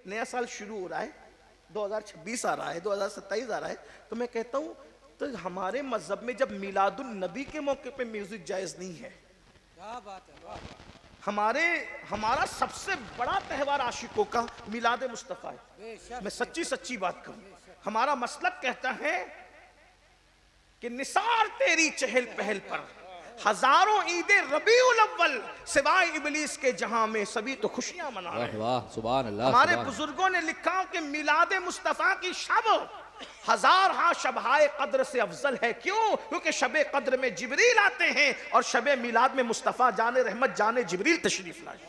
नया साल शुरू हो रहा है, 2026 आ रहा है, 2027 आ रहा है, तो मैं कहता हूँ तो हमारे मजहब में जब मिलादुन नबी के मौके पे म्यूजिक जायज नहीं है। क्या बात है, वाह वाह। हमारा सबसे बड़ा त्यौहार आशिकों का मिलाद मुस्तफ़ा है। बेशक, मैं सच्ची सच्ची बात करूं, हमारा मसलक कहता है कि निसार तेरी चहल पहल पर हजारों ईदे रबीउल अव्वल सिवाय इबलीस के जहां में सभी तो खुशियां मना रहे हैं। वाह सुभान अल्लाह। हमारे बुजुर्गों ने लिखा कि मिलाद मुस्तफ़ा की शब हजार हा शबहाए कद्र से अफजल है। क्यों? क्योंकि शबे कद्र में जिब्रील आते हैं और शबे मिलाद में मुस्तफ़ा जाने रहमत जाने जिब्रील तशरीफ लाए।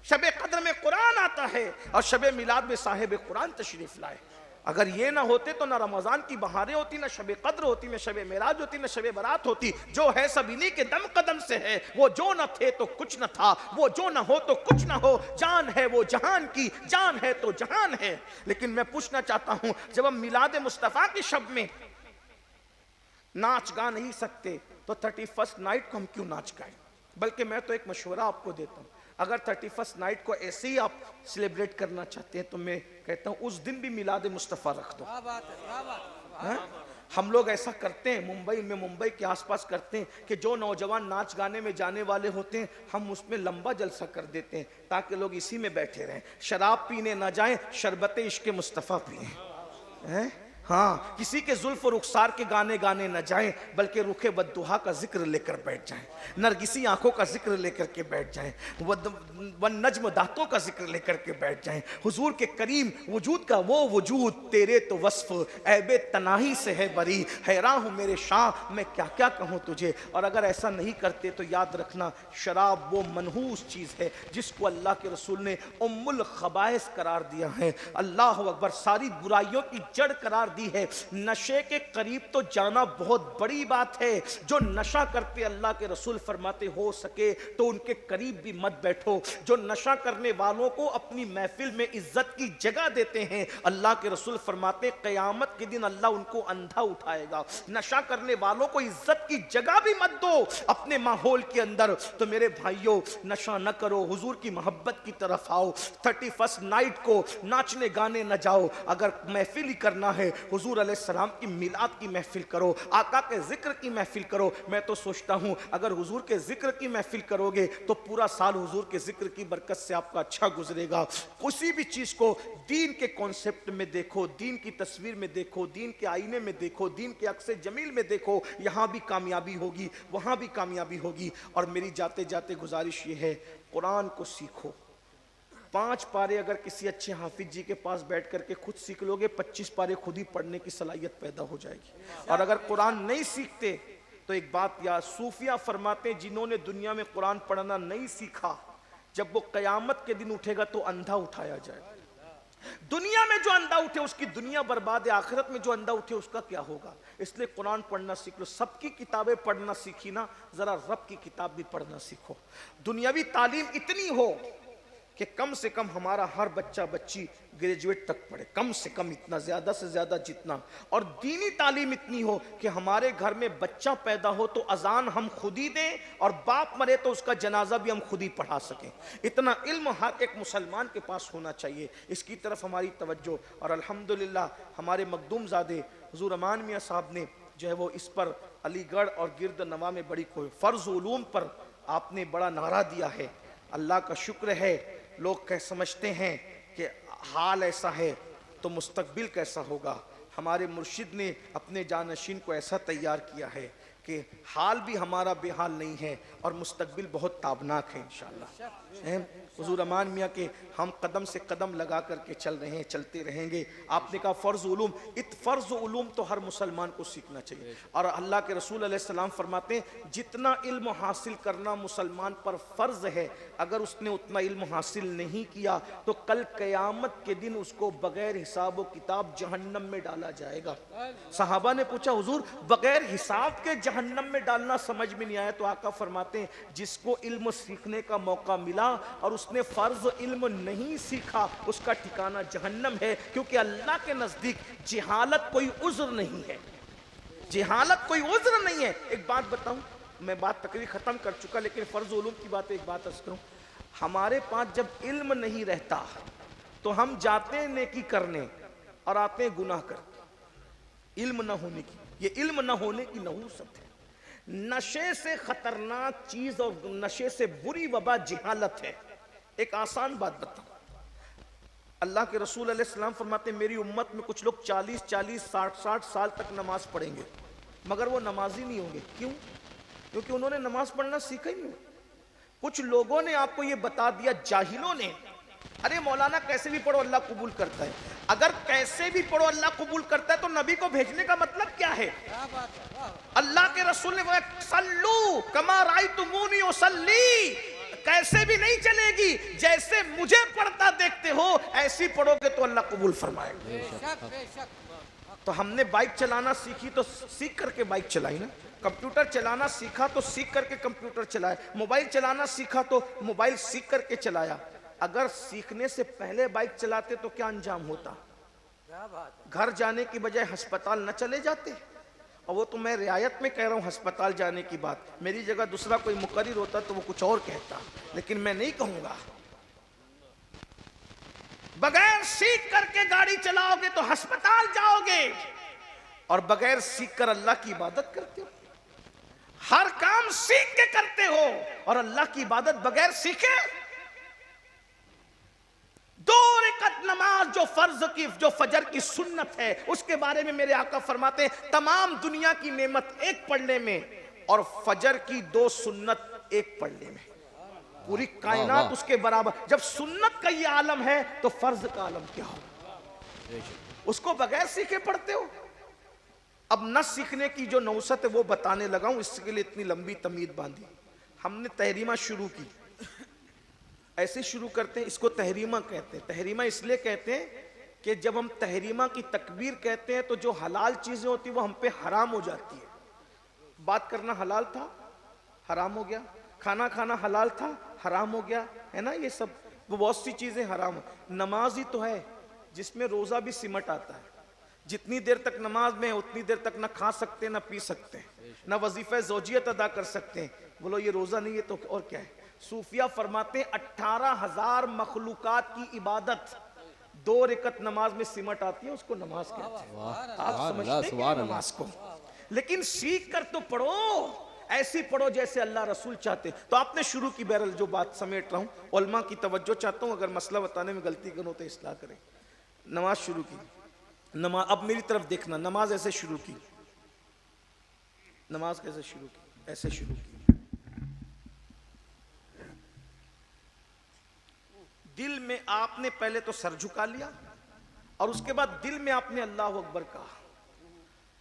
शबे कद्र में कुरान आता है और शबे मिलाद में साहिब कुरान तशरीफ लाए। अगर ये ना होते तो ना रमजान की बहारें होती, ना शबे कद्र होती, ना शबे मेराज होती, ना शबे बारात होती। जो है सब इन्हीं के दम कदम से है। वो जो न थे तो कुछ न था, वो जो न हो तो कुछ न हो। जान है वो जहान की, जान है तो जहान है। लेकिन मैं पूछना चाहता हूं, जब हम मिलाद मुस्तफ़ा की शब में नाच गा नहीं सकते तो 31st नाइट को हम क्यों नाच गाएं? बल्कि मैं तो एक मशवरा आपको देता हूं, अगर 31st नाइट को ऐसे ही आप सेलिब्रेट करना चाहते हैं तो मैं कहता हूं उस दिन भी मिलाद मुस्तफ़ा रख दो। क्या बात है, क्या बात है। हम लोग ऐसा करते हैं मुंबई के आसपास करते हैं कि जो नौजवान नाच गाने में जाने वाले होते हैं हम उसमें लंबा जलसा कर देते हैं ताकि लोग इसी में बैठे रहें। शराब पीने ना जाएं, शरबत इश्क मुस्तफ़ा पिए। हाँ, किसी के जुल्फ और रुखसार के गाने गाने न जाएं, बल्कि रुखे बद्दुहा का जिक्र लेकर बैठ जाएं, नरगिसी आंखों का जिक्र लेकर के बैठ जाएं, वन नज्म दांतों का जिक्र लेकर के बैठ जाएं। हुजूर के करीम वजूद का वो वजूद तेरे तो वस्फ ऐबे तनाही से है बरी। हैरान हूँ मेरे शाह मैं क्या क्या कहूँ तुझे। और अगर ऐसा नहीं करते तो याद रखना, शराब वो मनहूस चीज़ है जिसको अल्लाह के रसूल ने उम्मुल खबाइस करार दिया है। अल्लाह अकबर, सारी बुराइयों की जड़ करार है। नशे के करीब तो जाना बहुत बड़ी बात है। जो नशा करते अल्लाह के रसूल फरमाते हो सके तो उनके करीब भी मत बैठो। जो नशा करने वालों को अपनी महफिल में इज्जत की जगह देते हैं अल्लाह के रसूल फरमाते क़यामत के दिन अल्लाह उनको अंधा उठाएगा। नशा करने वालों को इज्जत की जगह भी मत दो अपने माहौल के अंदर। तो मेरे भाइयों, नशा न करो, हुजूर की मोहब्बत की तरफ आओ। 31st नाइट को नाचने गाने न जाओ। अगर महफिल ही करना है हुजूर अलैहिस्सलाम की मिलाद की महफिल करो, आका के जिक्र की महफिल करो। मैं तो सोचता हूं अगर हुजूर के जिक्र की महफिल करोगे तो पूरा साल हुजूर के जिक्र की बरकत से आपका अच्छा गुजरेगा। किसी भी चीज को दीन के कॉन्सेप्ट में देखो, दीन की तस्वीर में देखो, दीन के आईने में देखो, दीन के अक्स जमील में देखो, यहां भी कामयाबी होगी, वहां भी कामयाबी होगी। और मेरी जाते जाते गुजारिश ये है, कुरान को सीखो। 5 पारे अगर किसी अच्छे हाफिज जी के पास बैठ करके खुद सीख लोगे, 25 पारे खुद ही पढ़ने की सलाहियत पैदा हो जाएगी। और अगर कुरान नहीं सीखते तो एक बात याद, सूफिया फरमाते हैं जिन्होंने दुनिया में कुरान पढ़ना नहीं सीखा, जब वो कयामत के दिन उठेगा तो अंधा उठाया जाएगा। दुनिया में जो अंधा उठे उसकी दुनिया बर्बाद है, आखिरत में जो अंधा उठे उसका क्या होगा। इसलिए कुरान पढ़ना सीख लो। सबकी किताबें पढ़ना सीखी ना, जरा रब की किताब भी पढ़ना सीखो। दुनियावी तालीम इतनी हो कि कम से कम हमारा हर बच्चा बच्ची ग्रेजुएट तक पढ़े, कम से कम इतना, ज्यादा से ज्यादा जितना। और दीनी तालीम इतनी हो कि हमारे घर में बच्चा पैदा हो तो अजान हम खुद ही दें और बाप मरे तो उसका जनाजा भी हम खुद ही पढ़ा सकें। इतना इल्म हर एक मुसलमान के पास होना चाहिए। इसकी तरफ हमारी तवज्जो। और अल्हम्दुलिल्लाह हमारे मखदूमजादे हुजूर अमान मियाँ साहब ने जो है वो इस पर अलीगढ़ और गिरद नवा में बड़ी कोई फ़र्ज़ उलूम पर आपने बड़ा नारा दिया है। अल्लाह का शुक्र है। लोग कह समझते हैं कि हाल ऐसा है तो मुस्तकबिल कैसा होगा। हमारे मुर्शिद ने अपने जानशीन को ऐसा तैयार किया है कि हाल भी हमारा बेहाल नहीं है और मुस्तकबिल बहुत ताबनाक है इंशाअल्लाह। हुजूर अमान मियाँ के हम कदम से कदम लगा करके चल रहे हैं, चलते रहेंगे। आपने कहा फ़र्ज़ उलूम, फ़र्ज़ उलूम तो हर मुसलमान को सीखना चाहिए। और अल्लाह के रसूल अलैहिस्सलाम फरमाते हैं जितना इल्म हासिल करना मुसलमान पर फ़र्ज़ है, अगर उसने उतना इल्म हासिल नहीं किया तो कल क़यामत के दिन उसको बग़ैर हिसाब व किताब जहन्नम में डाला जाएगा। सहाबा ने पूछा हुजूर बग़ैर हिसाब के जहन्नम में डालना समझ में नहीं आया। तो आका फरमाते हैं जिसको इल्म सीखने का मौका मिला और उसने फर्ज इल्म नहीं सीखा उसका ठिकाना जहन्नम है। क्योंकि अल्लाह के नजदीक जिहालत कोई उज्र नहीं है, जिहालत कोई उज्र नहीं है। एक बात बताऊं, मैं बात तकरीर खत्म कर चुका लेकिन फर्ज उलूम की बात एक बात अर्ज करूं। हमारे पास जब इल्म नहीं रहता तो हम जाते हैं नेकी करने और आते हैं गुनाह करने, इल्म न होने की। ये इल्म न होने की नहूसत है। नशे से खतरनाक चीज और नशे से बुरी वबा जिहालत है। एक आसान बात बताऊं, अल्लाह के रसूल अलैहिस्सलाम फरमाते मेरी उम्मत में कुछ लोग 40-40, 60-60 साल तक नमाज पढ़ेंगे मगर वो नमाजी नहीं होंगे। क्यों? क्योंकि उन्होंने नमाज पढ़ना सीखा ही नहीं। कुछ लोगों ने आपको ये बता दिया, जाहिलों ने, अरे मौलाना कैसे भी पढ़ो अल्लाह कबूल करता है। अगर कैसे भी पढ़ो अल्लाह कबूल करता है तो नबी को भेजने का मतलब क्या है? क्या बात है, वाह। अल्लाह के रसूल ने सल्लू कमा रायतुमूनी उसल्ली, कैसे भी नहीं चलेगी, जैसे मुझे पढ़ता देखते हो ऐसी पढ़ोगे तो अल्लाह कबूल फरमाएगा। बेशक बेशक। तो हमने बाइक चलाना सीखी तो सीख करके बाइक चलाई ना, कंप्यूटर चलाना सीखा तो सीख करके कंप्यूटर चलाया, मोबाइल चलाना सीखा तो मोबाइल सीख करके चलाया। अगर सीखने से पहले बाइक चलाते तो क्या अंजाम होता? क्या बात है। घर जाने की बजाय अस्पताल न चले जाते। और वो तो मैं रियायत में कह रहा हूं अस्पताल जाने की बात, मेरी जगह दूसरा कोई मुकर्रिर होता तो वो कुछ और कहता, लेकिन मैं नहीं कहूंगा। बगैर सीख करके गाड़ी चलाओगे तो अस्पताल जाओगे, और बगैर सीख कर अल्लाह की इबादत करते हो। हर काम सीख के करते हो और अल्लाह की इबादत बगैर सीखे। 2 रकात नमाज जो फर्ज की, जो फजर की सुन्नत है, उसके बारे में मेरे आका फरमाते हैं तमाम दुनिया की नेमत एक पढ़ने में और फजर की 2 सुन्नत एक पढ़ने में, पूरी कायनात उसके बराबर। जब सुन्नत का ये आलम है तो फर्ज का आलम क्या हो? उसको बगैर सीखे पढ़ते हो। अब न सीखने की जो नौसत है वो बताने लगा हूं, इसके लिए इतनी लंबी तमीद बांधी। हमने तहरीमा शुरू की, ऐसे शुरू करते हैं, इसको तहरीमा कहते हैं। तहरीमा इसलिए कहते हैं कि जब हम तहरीमा की तकबीर कहते हैं तो जो हलाल चीजें होती वो हम पे हराम हो जाती है। बात करना हलाल था, हराम हो गया। खाना खाना हलाल था, हराम हो गया, है ना। ये सब वो बहुत सी चीजें हराम। नमाज ही तो है जिसमें रोजा भी सिमट आता है। जितनी देर तक नमाज में उतनी देर तक ना खा सकते, ना पी सकते, ना वजीफे ज़ौजियत अदा कर सकते हैं। बोलो ये रोजा नहीं है तो और क्या है? सूफिया फरमाते 18,000 मखलूकात की इबादत 2 रकात नमाज में सिमट आती है, उसको नमाज कहते हैं। आप समझते हैं नमाज को, लेकिन सीख कर तो पढ़ो, ऐसी पढ़ो जैसे अल्लाह रसूल चाहते। तो आपने शुरू की, बहरल जो बात समेट रहा हूं, उलमा की तवज्जो चाहता हूं, अगर मसला बताने में गलती करो तो इस्लाह करें। नमाज शुरू की, नमाज, अब मेरी तरफ देखना, नमाज ऐसे शुरू की। नमाज कैसे शुरू की? ऐसे शुरू की। दिल में आपने पहले तो सर झुका लिया और उसके बाद दिल में आपने अल्लाह अकबर कहा।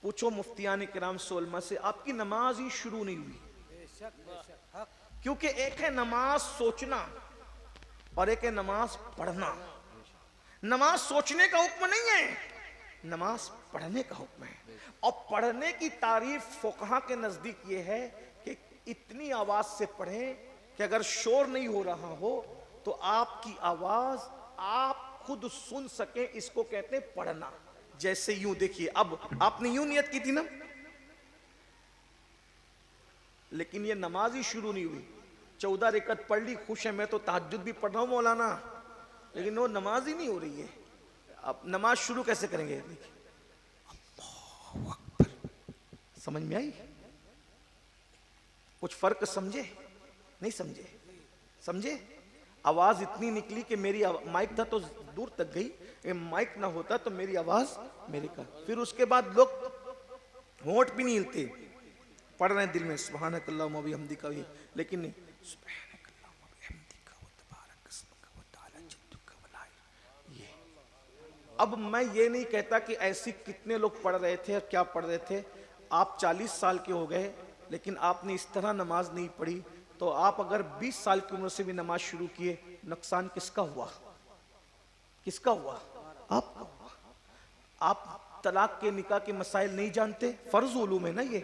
पूछो मुफ्तियान किराम सोलमा से, आपकी नमाज ही शुरू नहीं हुई। बेशक बेशक हक। क्योंकि एक है नमाज सोचना और एक है नमाज पढ़ना। नमाज सोचने का हुक्म नहीं है, नमाज पढ़ने का हुक्म है। और पढ़ने की तारीफ फुकहा के नजदीक ये है कि इतनी आवाज से पढ़ें कि अगर शोर नहीं हो रहा हो तो आपकी आवाज आप खुद सुन सके, इसको कहते हैं पढ़ना। जैसे यूं देखिए, अब आपने यूं नियत की थी ना, लेकिन ये नमाज ही शुरू नहीं हुई। 14 रकात पढ़ ली, खुश है, मैं तो तहज्जुद भी पढ़ रहा हूं मौलाना, लेकिन वो नमाज ही नहीं हो रही है। अब नमाज शुरू कैसे करेंगे? देखिए, अल्लाहु अकबर, समझ में आई? कुछ फर्क समझे? नहीं समझे? समझे? आवाज इतनी निकली कि मेरी माइक था तो दूर तक गई, माइक ना होता तो मेरी आवाज मेरे का। फिर उसके बाद लोग होंठ भी नहीं हिलते, पढ़ रहे हैं दिल में सुब्हानकल्लाहुम्मा व बिहम्दिका, लेकिन नहीं, सुब्हानकल्लाहुम्मा व बिहम्दिका व तबारक अस्मुका व तआला जद्दुका व ला इलाहा। ये अब मैं ये नहीं कहता कि ऐसी कितने लोग पढ़ रहे थे और क्या पढ़ रहे थे। आप 40 साल के हो गए लेकिन आपने इस तरह नमाज नहीं पढ़ी, तो आप अगर 20 साल की उम्र से भी नमाज शुरू किए, नुकसान किसका हुआ? किसका हुआ? आपका हुआ। आप तलाक के निकाह के मसाइल नहीं जानते, फर्ज उलूम है ना ये।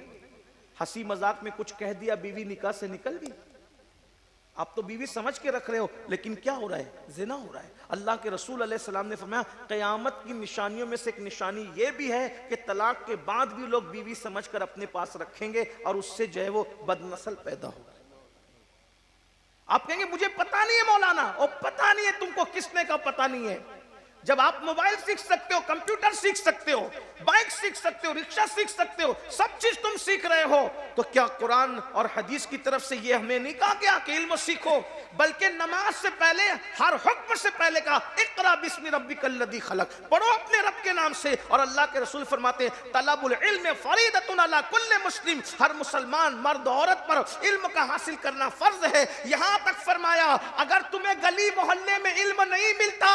हंसी मजाक में कुछ कह दिया, बीवी निकाह से निकल गई। आप तो बीवी समझ के रख रहे हो, लेकिन क्या हो रहा है? जिना हो रहा है। अल्लाह के रसूल अलैहिस्सलाम ने फरमाया क़यामत की निशानियों में से एक निशानी ये भी है कि तलाक के बाद भी लोग बीवी समझकर अपने पास रखेंगे और उससे जो है वो बदनस्ल पैदा होगा। आप कहेंगे मुझे पता नहीं है मौलाना, और पता नहीं है तुमको, किसने का पता नहीं है? जब आप मोबाइल सीख सकते हो, कंप्यूटर सीख सकते हो, बाइक सीख सकते हो, रिक्शा सीख सकते हो, सब चीज तुम सीख रहे हो, तो क्या कुरान और हदीस की तरफ से ये हमें नहीं कहा गया कि इल्म सीखो? बल्कि नमाज से पहले, हर हुक्म से पहले कहा इक़रा बिस्मि रब्बिकल लज़ी खलक, पढ़ो अपने रब के नाम से। और अल्लाह के रसूल फरमाते हैं तलबुल इल्म फरीदतुन अला कुल्ले मुस्लिम, हर मुसलमान मर्द औरत पर इल्म का हासिल करना फर्ज है। यहां तक फरमाया अगर तुम्हें गली मोहल्ले में इल्म नहीं मिलता,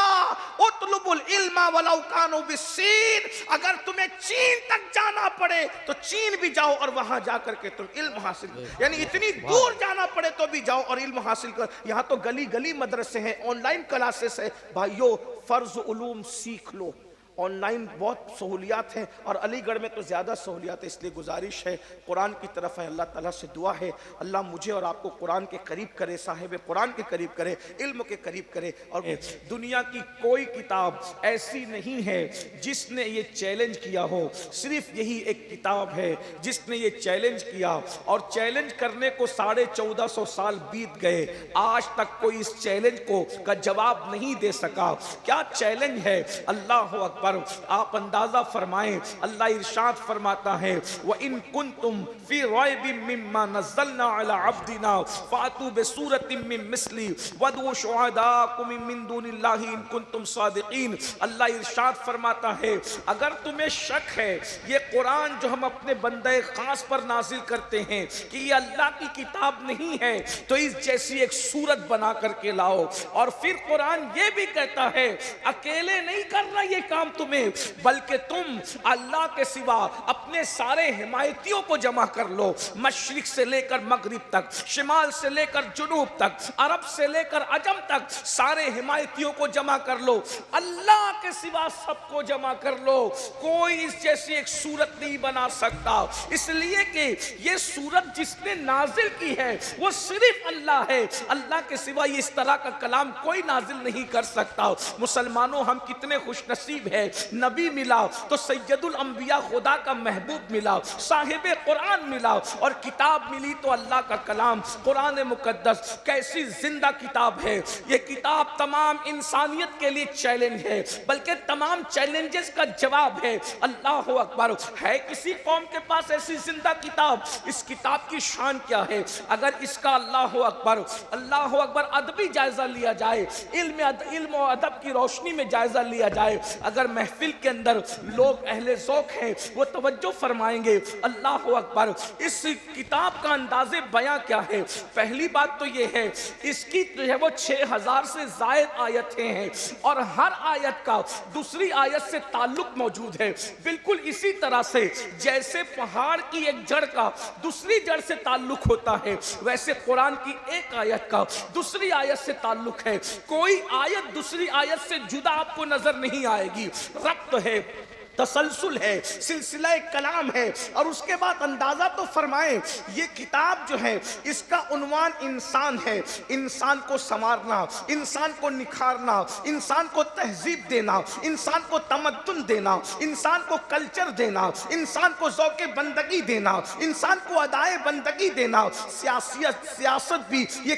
उतलुबुल इल्मा वलौ कानु बिस्सीन, अगर तुम्हें चीन तक जाना पड़े तो चीन भी जाओ और वहां जाकर के तुम इल्म हासिल करो, यानी इतनी दूर जाना पड़े तो भी जाओ और इल्म हासिल कर। यहाँ तो गली गली मदरसे हैं, ऑनलाइन क्लासेस है। भाइयों, फर्ज उलूम सीख लो, ऑनलाइन बहुत सहूलियात हैं और अलीगढ़ में तो ज़्यादा सहूलियात है। इसलिए गुजारिश है, कुरान की तरफ है, अल्लाह ताला से दुआ है अल्लाह मुझे और आपको कुरान के करीब करे, साहिब कुरान के करीब करे, इल्म के करीब करे। और दुनिया की कोई किताब ऐसी नहीं है जिसने ये चैलेंज किया हो, सिर्फ यही एक किताब है जिसने ये चैलेंज किया, और चैलेंज करने को 1450 साल बीत गए, आज तक कोई इस चैलेंज को का जवाब नहीं दे सका। क्या चैलेंज है? अल्लाह अकबर। आप अंदाजा फरमाएं, अल्लाह इरशाद फरमाता है व इन कुंतुम फी रैबिम मिम्मा नज़्ज़लना अला अब्दिना फातू बिसूरतिम मिन मिस्ली वदउ शुहदाकुम मिन दुनिल्लाहि इन कुंतुम सादिकीन। अल्लाह इरशाद फरमाता है अगर तुम्हें शक है ये कुरान जो हम अपने बंदे खास पर नाजिल करते हैं कि ये अल्लाह की किताब नहीं है, तो इस जैसी एक सूरत बना करके लाओ। और फिर कुरान ये भी कहता है अकेले नहीं करना ये काम तुम्हें, बल्कि तुम अल्लाह के सिवा अपने सारे हिमायतियों को जमा कर लो, मशरिक से लेकर मगरिब तक, शिमाल से लेकर जुनूब तक, अरब से लेकर अजम तक, सारे हिमायतियों को जमा कर लो, अल्लाह के सिवा सबको जमा कर लो। कोई इस जैसी एक सूरत नहीं बना सकता, इसलिए कि ये सूरत जिसने नाजिल की है वो सिर्फ अल्लाह है, अल्लाह के सिवा ये इस तरह का कलाम कोई नाजिल नहीं कर सकता। मुसलमानों, हम कितने खुशनसीब है, नबी मिला तो सैयदुल अंबिया खुदा का महबूब मिला, साहिब कुरान मिला, और किताब मिली तो अल्लाह का कलाम कुरान मुकद्दस। कैसी जिंदा किताब है ये किताब, तमाम इंसानियत के लिए चैलेंज है, बल्कि तमाम चैलेंजेस का जवाब है। अल्लाह अकबर। है किसी कौम के पास ऐसी जिंदा किताब? इस किताब की शान क्या है? अगर इसका अल्लाह अकबर अदबी जायजा लिया जाए, इल्म और अदब की रोशनी में जायजा लिया जाए, अगर महफिल के अंदर लोग अहले ज़ौक़ हैं वो तवज्जो फरमाएंगे। अल्लाह अकबर। इस किताब का अंदाज़े बयां क्या है? पहली बात तो ये है इसकी जो है वो 6000 से ज़ायद आयतें हैं और हर आयत का दूसरी आयत से ताल्लुक मौजूद है। बिल्कुल इसी तरह से जैसे पहाड़ की एक जड़ का दूसरी जड़ से ताल्लुक होता है, वैसे कुरान की एक आयत का दूसरी आयत से ताल्लुक है। कोई आयत दूसरी आयत से जुदा आपको नजर नहीं आएगी, रब्त है, तसलसल है, सिलसिला कलाम है। और उसके बाद अंदाजा तो फरमाएं ये किताब जो है इसका उन्वान इंसान है, इंसान को संवारना, इंसान को निखारना, इंसान को तहजीब देना, इंसान को तमद्दुन देना, इंसान को कल्चर देना, इंसान को ज़ौक़े बंदगी देना, इंसान को अदाए बंदगी देना। सियासत भी ये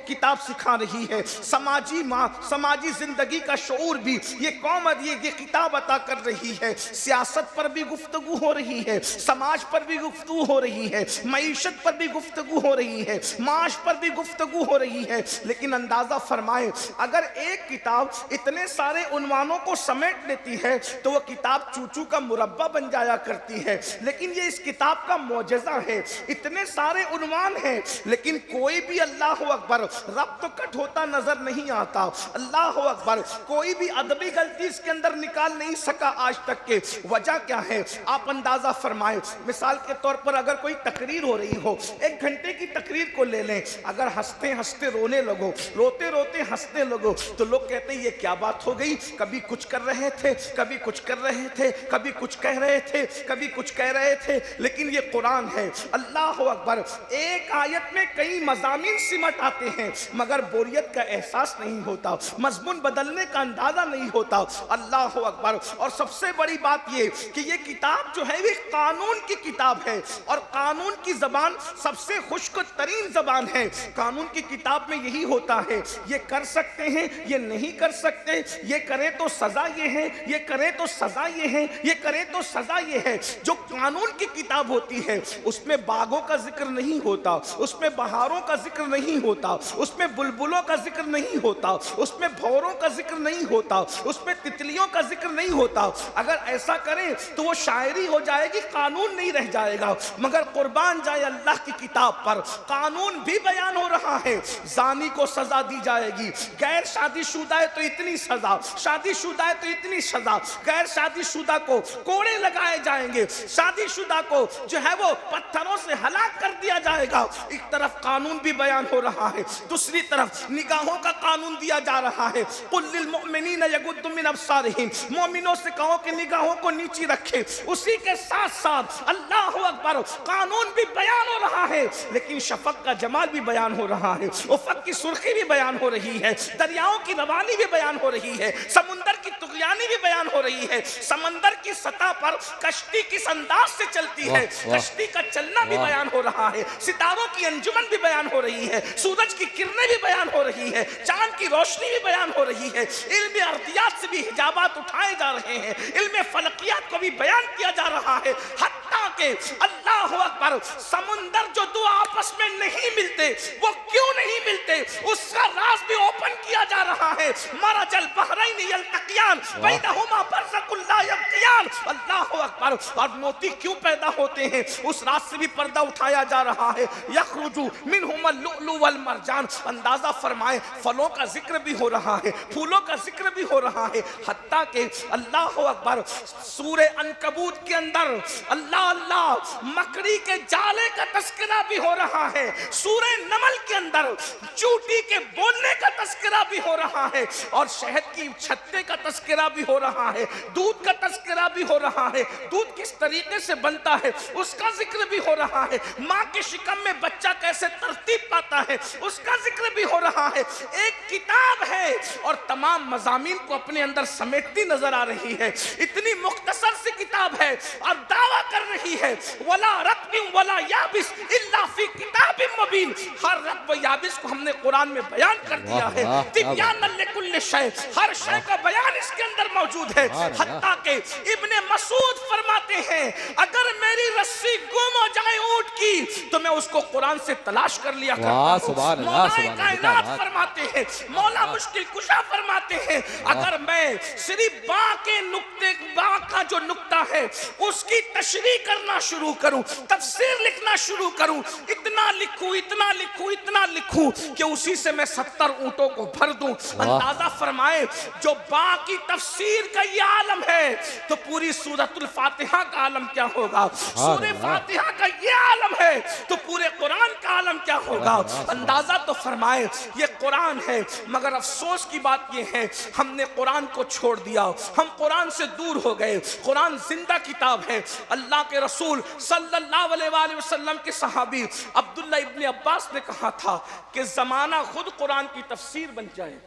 किताब सिखा रही है, समाजी जिंदगी का शऊर भी ये कौम ये किताब अता कर रही है। सियासत पर भी गुफ्तगू हो रही है, समाज पर भी गुफ्तगू हो रही है, मईशत पर भी गुफ्तगू हो रही है, माश पर भी गुफ्तगू हो रही है। लेकिन अंदाजा फरमाएं अगर एक किताब इतने सारे उन्वानों को समेट लेती है तो वह किताब चूचू का मुरब्बा बन जाया करती है। लेकिन ये इस किताब का मौजज़ा है, इतने सारे उन्वान हैं लेकिन कोई भी अल्लाह अकबर रब तो कट होता नजर नहीं आता। अल्लाह अकबर। कोई भी अदबी गलती इसके अंदर निकाल नहीं सका आज तक के। वजह क्या है आप अंदाजा फरमाएं। मिसाल के तौर पर अगर कोई तकरीर हो रही हो, 1 घंटे की तकरीर को ले लें, अगर हंसते हंसते रोने लगो, रोते रोते हंसने लगो, तो लोग कहते हैं ये क्या बात हो गई, कभी कुछ कर रहे थे, कभी कुछ कर रहे थे, कभी कुछ कह रहे थे, कभी कुछ कह रहे थे। लेकिन ये कुरान है। अल्लाह अकबर। एक आयत में कई मज़ामीन सिमट आते हैं मगर बोरियत का एहसास नहीं होता, मजमून बदलने का अंदाजा नहीं होता। अल्लाह अकबर। और सबसे सबसे बड़ी बात ये कि ये किताब जो है ये कानून की किताब है, और कानून की जबान सबसे खुश्क तरीन जबान है। कानून की किताब में यही होता है, ये कर सकते हैं, ये नहीं कर सकते, ये करे तो सजा ये है, ये करे तो सजा ये है, ये करे तो सजा ये है। जो कानून की किताब होती है उसमें बागों का जिक्र नहीं होता, उसमें बहारों का जिक्र नहीं होता, उसमें बुलबुलों का जिक्र नहीं होता, उसमें भौरों का जिक्र नहीं होता, उसमें तितलियों का जिक्र नहीं होता। अगर ऐसा करें तो वो शायरी हो जाएगी, कानून नहीं रह जाएगा। मगर कुर्बान जाए अल्लाह की किताब पर, कानून भी बयान हो रहा है। जानी को सजा दी जाएगी, गैर शादीशुदा है तो इतनी सजा, शादीशुदा है तो इतनी सजा, गैर शादीशुदा को कोड़े लगाए जाएंगे, शादीशुदा को जो है वो पत्थरों से हलाक कर दिया जाएगा। एक तरफ कानून भी बयान हो रहा है, दूसरी तरफ निगाहों का कानून दिया जा रहा है। कुल लिल मुमिनीन यगुद्दू मिन अब्सारिहिम, मोमिनों से कहो कि निगाहों को नीची रखे। उसी के साथ साथ अल्लाहु अकबर कानून भी बयान हो रहा है, लेकिन शफक का जमाल भी बयान हो रहा है, उफक की सुर्खी भी बयान हो रही है, दरियाओं की रवानी भी बयान हो रही है, समुंदर की तुगयानी भी बयान हो रही है। समंदर की सतह पर कश्ती किस अंदाज से चलती है, कश्ती का चलना भी बयान हो रहा है, सितारों की अंजुमन भी बयान हो रही है, सूरज की किरणें भी बयान हो रही है, चांद की रोशनी भी बयान हो रही है। इल्म अर्दियात से भी हिजाबात उठाए जा रहे हैं, इल्म फलकियात को भी बयान किया जा रहा है। हत्ता के अल्लाह अकबर समुंदर जो दो आपस में नहीं मिलते, वो क्यों नहीं मिलते, उसका राज भी ओपन किया जा रहा है। मरजल बहरैन यल्तक़ियान बैनहुमा बरज़खुन ला यब्ग़ियान। अल्लाह अकबर। और मोती क्यों पैदा होते हैं, उस राज से भी पर्दा उठाया जा रहा है। यखरुजु मिनहुमा लुअलु वल मरजान। अंदाजा फरमाए, फलों का जिक्र भी हो रहा है, फूलों का जिक्र भी हो रहा है। हत्ता के अल्लाह अकबर सूरे अनकबूत के अंदर अल्लाह अल्लाह मकड़ी के जाले का तस्करा भी हो रहा है, सूरे नमल के अंदर चूटी के बोलने का तस्करा भी हो रहा है, और शहद की छत्ते का तस्करा भी हो रहा है, दूध का तस्करा भी हो रहा है, दूध किस तरीके से बनता है उसका जिक्र भी हो रहा है, माँ के शिकम में बच्चा कैसे तरतीब पाता है उसका जिक्र भी हो रहा है। एक किताब है और तमाम मज़ामीन को अपने अंदर समेटती नजर आ रही है। इतनी मुख्तसर सी किताब है और दावा कर रही है वला रत्बिन वला याबिस इल्ला फी किताबिन मुबीन। हर रत्ब व याबिस को हमने कुरान में बयान कर दिया है। तिब्यानन लिकुल्लि शै, हर शै का बयान इसके अंदर मौजूद है। हत्ता के इब्ने मसूद फरमाते हैं, अगर मेरी रस्सी गुम हो जाए ऊंट की तो मैं उसको कुरान से तलाश कर लिया करता हूं। मौला कायनात फरमाते हैं, मौला मुश्किल कुशा फरमाते हैं, अगर मैं सिर्फ बा के नुक्ते, बा का जो नुक्ता है उसकी तशरीह करना शुरू करूं, तफसीर लिखना शुरू करूं, इतना लिखूं इतना लिखूं इतना लिखूं कि उसी से मैं 70 ऊंटों को भर दूं। अंदाजा फरमाए, जो बा की तफसीर का ये आलम है तो पूरी सूरतुल फातिहा का आलम क्या होगा, सूरह फातिहा का ये आलम है तो पूरे कुरान का आलम क्या होगा। अंदाजा तो फरमाए, ये कुरान है, मगर अफसोस की बात ये है हमने कुरान को छोड़ दिया, हम कुरान से दूर हो गए। कुरान जिंदा किताब है। अल्लाह के रसूल सल्लल्लाहु अलैहि वसल्लम के सहाबी अब्दुल्ला इब्ने अब्बास ने कहा था कि जमाना खुद कुरान की तफसीर बन जाए।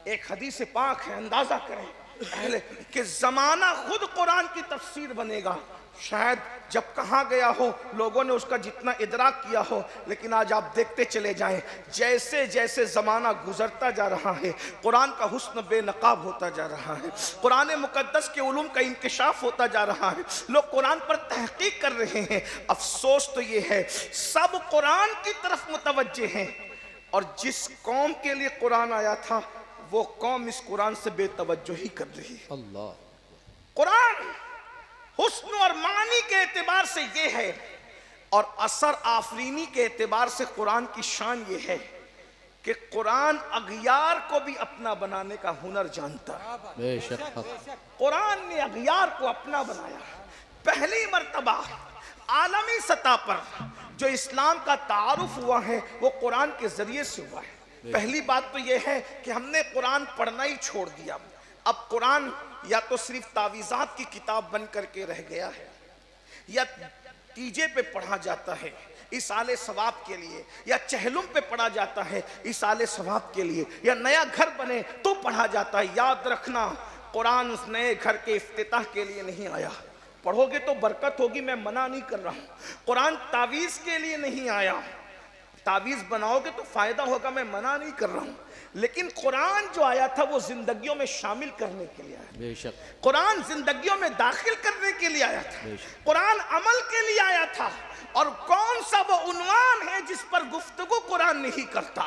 एक हदीस पाक है, अंदाजा करें पहले कि जमाना खुद कुरान की तफसीर बनेगा। शायद जब कहा गया हो लोगों ने उसका जितना इदराक किया हो, लेकिन आज आप देखते चले जाएं जैसे जैसे ज़माना गुजरता जा रहा है कुरान का हुस्न बेनकाब होता जा रहा है, कुरान मुकद्दस के उलूम का इंकिशाफ होता जा रहा है, लोग कुरान पर तहकीक कर रहे हैं। अफसोस तो ये है सब कुरान की तरफ मुतवज्जे हैं और जिस कौम के लिए कुरान आया था वो कौम इस कुरान से बेतवज्जो ही कर रही है। अल्लाह, कुरान हुस्न और मानी के एतबार से ये है और असर आफरीनी के एतबार से कुरान की शान ये है कि कुरान अगियार को भी अपना बनाने का हुनर जानता है। कुरान ने अगियार को अपना बनाया। पहली मर्तबा आलमी सतह पर जो इस्लाम का तारुफ हुआ है वो कुरान के जरिए से हुआ है। पहली बात तो यह है कि हमने कुरान पढ़ना ही छोड़ दिया। अब कुरान या तो सिर्फ तावीज़ात की किताब बन करके रह गया है या तीजे पे पढ़ा जाता है इसाले सवाब के लिए, या चहलुम पे पढ़ा जाता है इसाले सवाब के लिए, या नया घर बने तो पढ़ा जाता है। याद रखना कुरान उस नए घर के इफ्तिताह के लिए नहीं आया। पढ़ोगे तो बरकत होगी, मैं मना नहीं कर रहा हूं। कुरान तावीज़ के लिए नहीं आया, तावीज़ बनाओगे तो फायदा होगा, मैं मना नहीं कर रहा हूं। लेकिन कुरान जो आया था वो जिंदगियों में शामिल करने के लिए आया। बेशक कुरान जिंदगियों में दाखिल करने के लिए आया था। कुरान अमल के लिए आया था। और कौन सा वो उन्वान है जिस पर गुफ्तगू कुरान नहीं करता?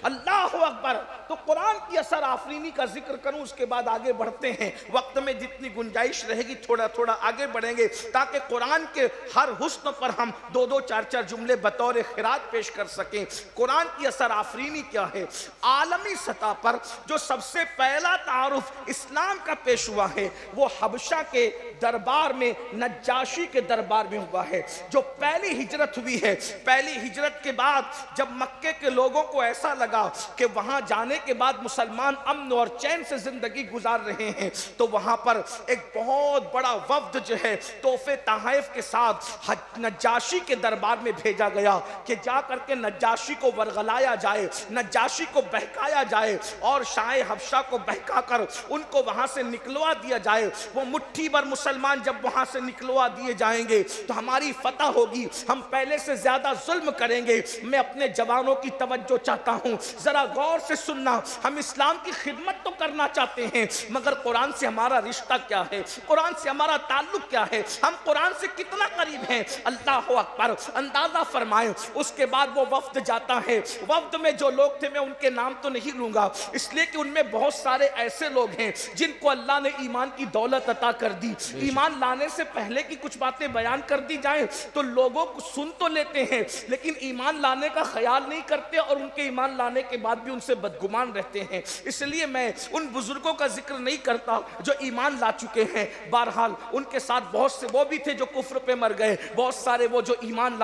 अल्लाह अकबर। तो कुरान की असर आफरीनी का जिक्र करूं, उसके बाद आगे बढ़ते हैं। वक्त में जितनी गुंजाइश रहेगी थोड़ा थोड़ा आगे बढ़ेंगे, ताकि कुरान के हर हुस्न पर हम दो दो चार चार जुमले बतौर खिरात पेश कर सकें। कुरान की असर आफरीनी क्या है? आलमी सतह पर जो सबसे पहला तारुफ इस्लाम का पेश हुआ है वो हबशा के दरबार में, नज्जाशी के दरबार में हुआ है। जो पहली हिजरत हुई है, पहली हिजरत के बाद जब मक्के के लोगों को ऐसा लगा कि वहां जाने के बाद मुसलमान अमन और चैन से जिंदगी गुजार रहे हैं, तो वहां पर एक बहुत बड़ा वफ्द जो है तोहफे तहाइफ के साथ नज्जाशी के दरबार में भेजा गया कि जा करके नज्जाशी को वरगलाया जाए, नज्जाशी को बहकाया जाए और शाह हबशा को बहकाकर उनको वहां से निकलवा दिया जाए। वो मुट्ठी भर मुसलमान जब वहां से निकलवा दिए जाएंगे तो हमारी फतह होगी, हम पहले से ज्यादा जुल्म करेंगे। मैं अपने जवानों की तवज्जो चाहता हूं, जरा गौर से सुनना। हम इस्लाम की खिदमत तो करना चाहते हैं, मगर कुरान से हमारा रिश्ता क्या है? कुरान से हमारा ताल्लुक क्या है? हम कुरान से कितना करीब हैं? अल्लाह अकबर। अंदाजा फरमाए। उसके बाद वो वफ्द जाता है। वफ्द में जो लोग थे, मैं उनके नाम तो नहीं लूंगा, इसलिए कि उनमें बहुत सारे ऐसे लोग हैं जिनको अल्लाह ने ईमान की दौलत अता कर दी। ईमान लाने से पहले की कुछ बातें बयान कर दी जाएं तो लोगों को सुन तो लेते हैं, लेकिन ईमान लाने का ख्याल नहीं करते और उनके ईमान लाने के बाद भी उनसे बदगुमान रहते हैं। इसलिए मैं उन बुजुर्गों का जिक्र नहीं करता जो ईमान ला चुके हैं। बहरहाल उनके साथ बहुत से वो भी थे जो कुफ्र पे मर गए, बहुत सारे वो जो ईमान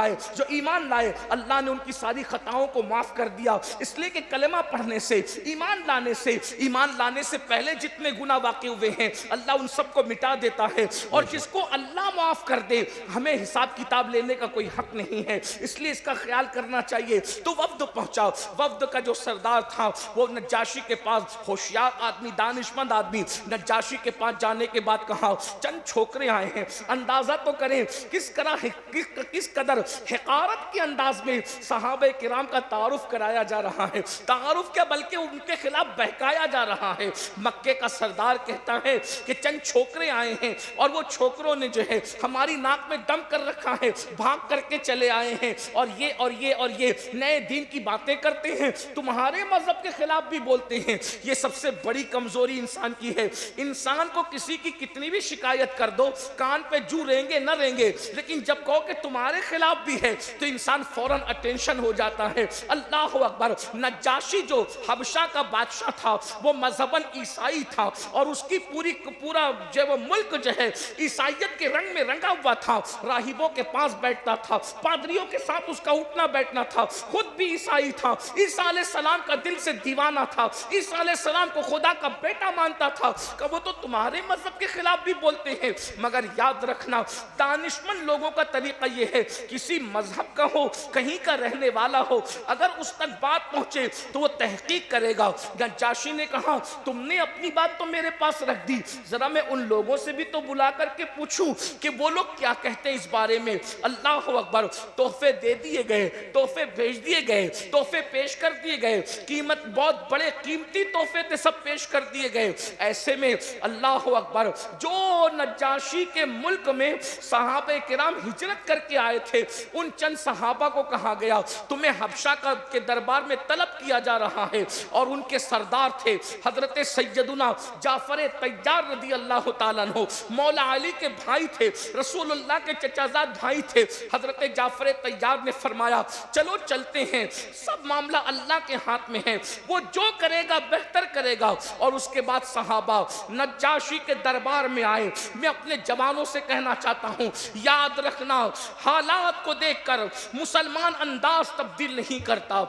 लाए अल्लाह ने उनकी सारी खताओं को माफ कर दिया। इसलिए कि कलमा पढ़ने से, ईमान लाने से पहले जितने गुनाह वाक़ई हुए हैं अल्लाह उन सबको मिटा देता है। और जिसको अल्लाह माफ कर दे, हमें हिसाब किताब लेने का कोई हक नहीं है, इसलिए इसका ख्याल करना चाहिए। तो वफ्द पहुंचा। वफ्द का जो सरदार था वो नज्जाशी के पास, होशियार आदमी, दानिशमंद आदमी, नज्जाशी के पास जाने के बाद कहा चंद छोकरे आए हैं, अंदाजा तो करें किस कदर हिकारत के अंदाज में सहाबे किराम का तारुफ कराया जा रहा है। तारुफ क्या बल्कि उनके खिलाफ बहकाया जा रहा है। मक्के का सरदार कहता है कि चंद छोकरे आए हैं और वो छोकरों ने जो है हमारी नाक में दम कर रखा है, भाग करके चले आए हैं और ये नए दीन की बातें करते हैं, तुम्हारे मजहब के खिलाफ भी बोलते हैं। ये सबसे बड़ी कमजोरी इंसान की है। इंसान को किसी की कितनी भी शिकायत कर दो, कान पे जू रहेंगे न रहेंगे, लेकिन जब कहो कि तुम्हारे खिलाफ भी है तो इंसान फौरन अटेंशन हो जाता है। अल्लाह अकबर। नज्जाशी जो हबशा का बादशाह था वो मजहबन ईसाई था और उसकी पूरा जो वो मुल्क जो है ईसाइयत के रंग में रंगा हुआ था। राहिबों के पास बैठता था, पादरियों के साथ उसका उठना बैठना था, खुद भी ईसाई था। ईसा अलैहिस्सलाम का दिल से दीवाना था, ईसा अलैहिस्सलाम को खुदा का बेटा मानता था। कब वो तो तुम्हारे मजहब के खिलाफ भी बोलते हैं। मगर याद रखना, दानिशमंद लोगों का तरीका यह है, किसी मजहब का हो, कहीं का रहने वाला हो, अगर उस तक बात पहुंचे तो वो तहकीक करेगा। नज्जाशी ने कहा तुमने अपनी बात तो मेरे पास रख दी, जरा मैं उन लोगों से भी तो बुला करके पूछूं कि वो लोग क्या कहते हैं इस बारे में। अल्लाह अकबर। तोहफे दे दिए गए, तोहफे भेज दिए गए, तोहफे पेश कर दिए गए, कीमत बहुत बड़े कीमती तोहफे थे, सब पेश कर दिए गए। ऐसे में अल्लाह अकबर, जो नज्जाशी के मुल्क में सहाबे किराम हिजरत करके आए थे, उन चंद सहाबा को कहा गया तुम्हें हबशा के दरबार में तलब किया जा रहा है। और उनके सरदार थे हजरत सैयदुना जाफर तैयार रदी अल्लाह ताला अन्हु, मौला अली के भाई थे, रसूलुल्लाह के चचाजाद भाई थे। हजरत जाफर तैयार ने फरमाया चलो चलते हैं, सब मामला अल्लाह के हाथ में है, वो जो करेगा बेहतर करेगा। और उसके बाद सहाबा नज्जाशी के दरबार में आए। मैं अपने जवानों से कहना चाहता हूँ, याद रखना, हालात को देखकर मुसलमान अंदाज तब्दील नहीं करता,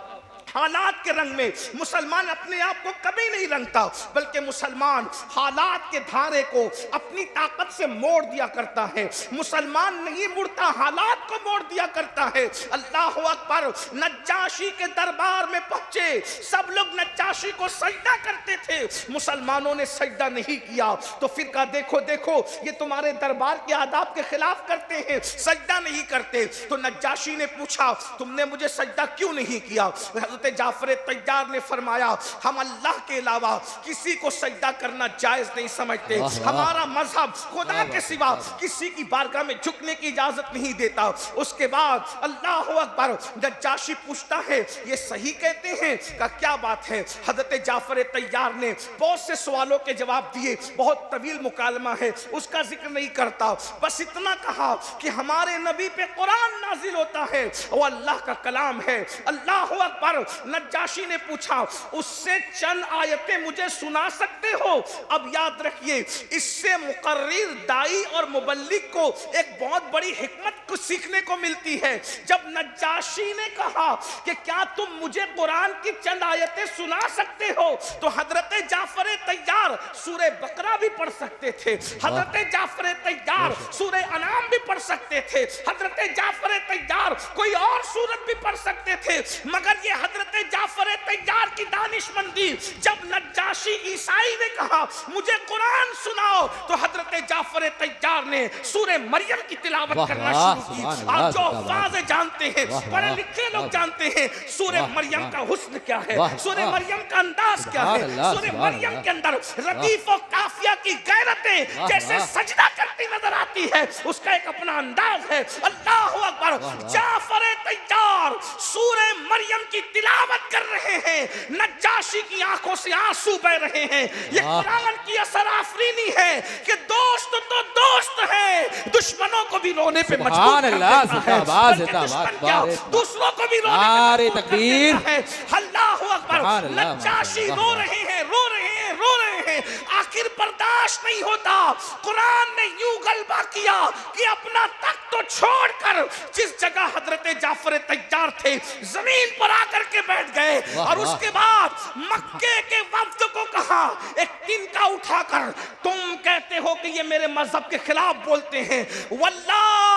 हालात के रंग में मुसलमान अपने आप को कभी नहीं रंगता, बल्कि मुसलमान हालात के धारे को अपनी ताकत से मोड़ दिया करता है। मुसलमान नहीं मुड़ता, हालात को मोड़ दिया करता है। अल्लाह अकबर। नज्जाशी के दरबार में पहुंचे, सब लोग नज्जाशी को सजदा करते थे, मुसलमानों ने सजदा नहीं किया। तो फिर कहा देखो देखो ये तुम्हारे दरबार के आदाब के खिलाफ करते हैं, सजदा नहीं करते। तो नज्जाशी ने पूछा तुमने मुझे सजदा क्यों नहीं किया? हजरत जाफर तैयार ने फरमाया हम अल्लाह के अलावा किसी को सजदा करना जायज नहीं समझते। हमारा मजहब खुदा के सिवा किसी की बारगाह में झुकने की इजाजत नहीं देता। उसके बाद अल्लाह अकबर। नज्जाशी पूछता है ये सही कहते हैं? का क्या बात है? हजरत जाफर तैयार ने बहुत से सवालों के जवाब दिए, बहुत तवील मुकालमा है, उसका जिक्र नहीं करता। बस इतना कहा कि हमारे नबी पे कुरान नाजिल होता है, वो अल्लाह का कलाम है। अल्लाह अकबर। नज्जाशी ने पूछा उससे चंद आयतें मुझे सुना सकते हो? अब याद रखिए इससे मुकर्रिर दाई और मुबल्लिग को एक बहुत बड़ी हिकमत कुछ सीखने को मिलती है। जब नज्जाशी ने कहा कि क्या तुम मुझे कुरान की चंद आयतें सुना सकते हो, तो हजरत जाफर तैयार सूरे बकरा भी पढ़ सकते थे, हजरत जाफर तैयार सूरे अनाम भी पढ़ सकते थे, हजरत जाफर तैयार कोई और सूरत भी पढ़ सकते थे। मगर ये हजरत जाफर तैयार की दानिशमंदी, जब नज्जाशी ईसाई ने कहा मुझे कुरान सुनाओ, तो हजरत जाफर तैयार ने सूरे मरियम की तिलावत करना शुरू की। आप जो अल्फाज़ जानते हैं, पढ़े लिखे लोग जानते हैं सूरे मरियम का हुस्न क्या है, सूरे मरियम का अंदाज क्या है। सूरे मरियम के अंदर रदीफ और काफिया की गैरतें जैसे सजदा करती नजर आती है, उसका एक अपना अंदाज है। अल्लाह अकबर। जाफर तैयार सूरे मरियम की तिलावत कर रहे हैं, नज्जाशी की आंखों से आंसू बह रहे हैं। ये कुरान की असर आफरीनी है कि दोस्त तो दोस्त है, दुश्मनों को भी रोने पे मजबूर कर देता है, दूसरों को भी रोने पे तकबीर है। अल्लाह अकबर। नज्जाशी रो रहे हैं, रो रहे हैं, रो रहे हैं, आखिर बर्दाश्त नहीं होता। कुरान ने यूं गलबा किया कि अपना तख्त तो छोड़कर जिस जगह हजरत जाफर तैयार थे जमीन पर आकर के बैठ गए, और उसके बाद मक्के के वफ्द को कहा एक तिनका उठाकर तुम कहते हो कि ये मेरे मजहब के खिलाफ बोलते हैं, वल्लाह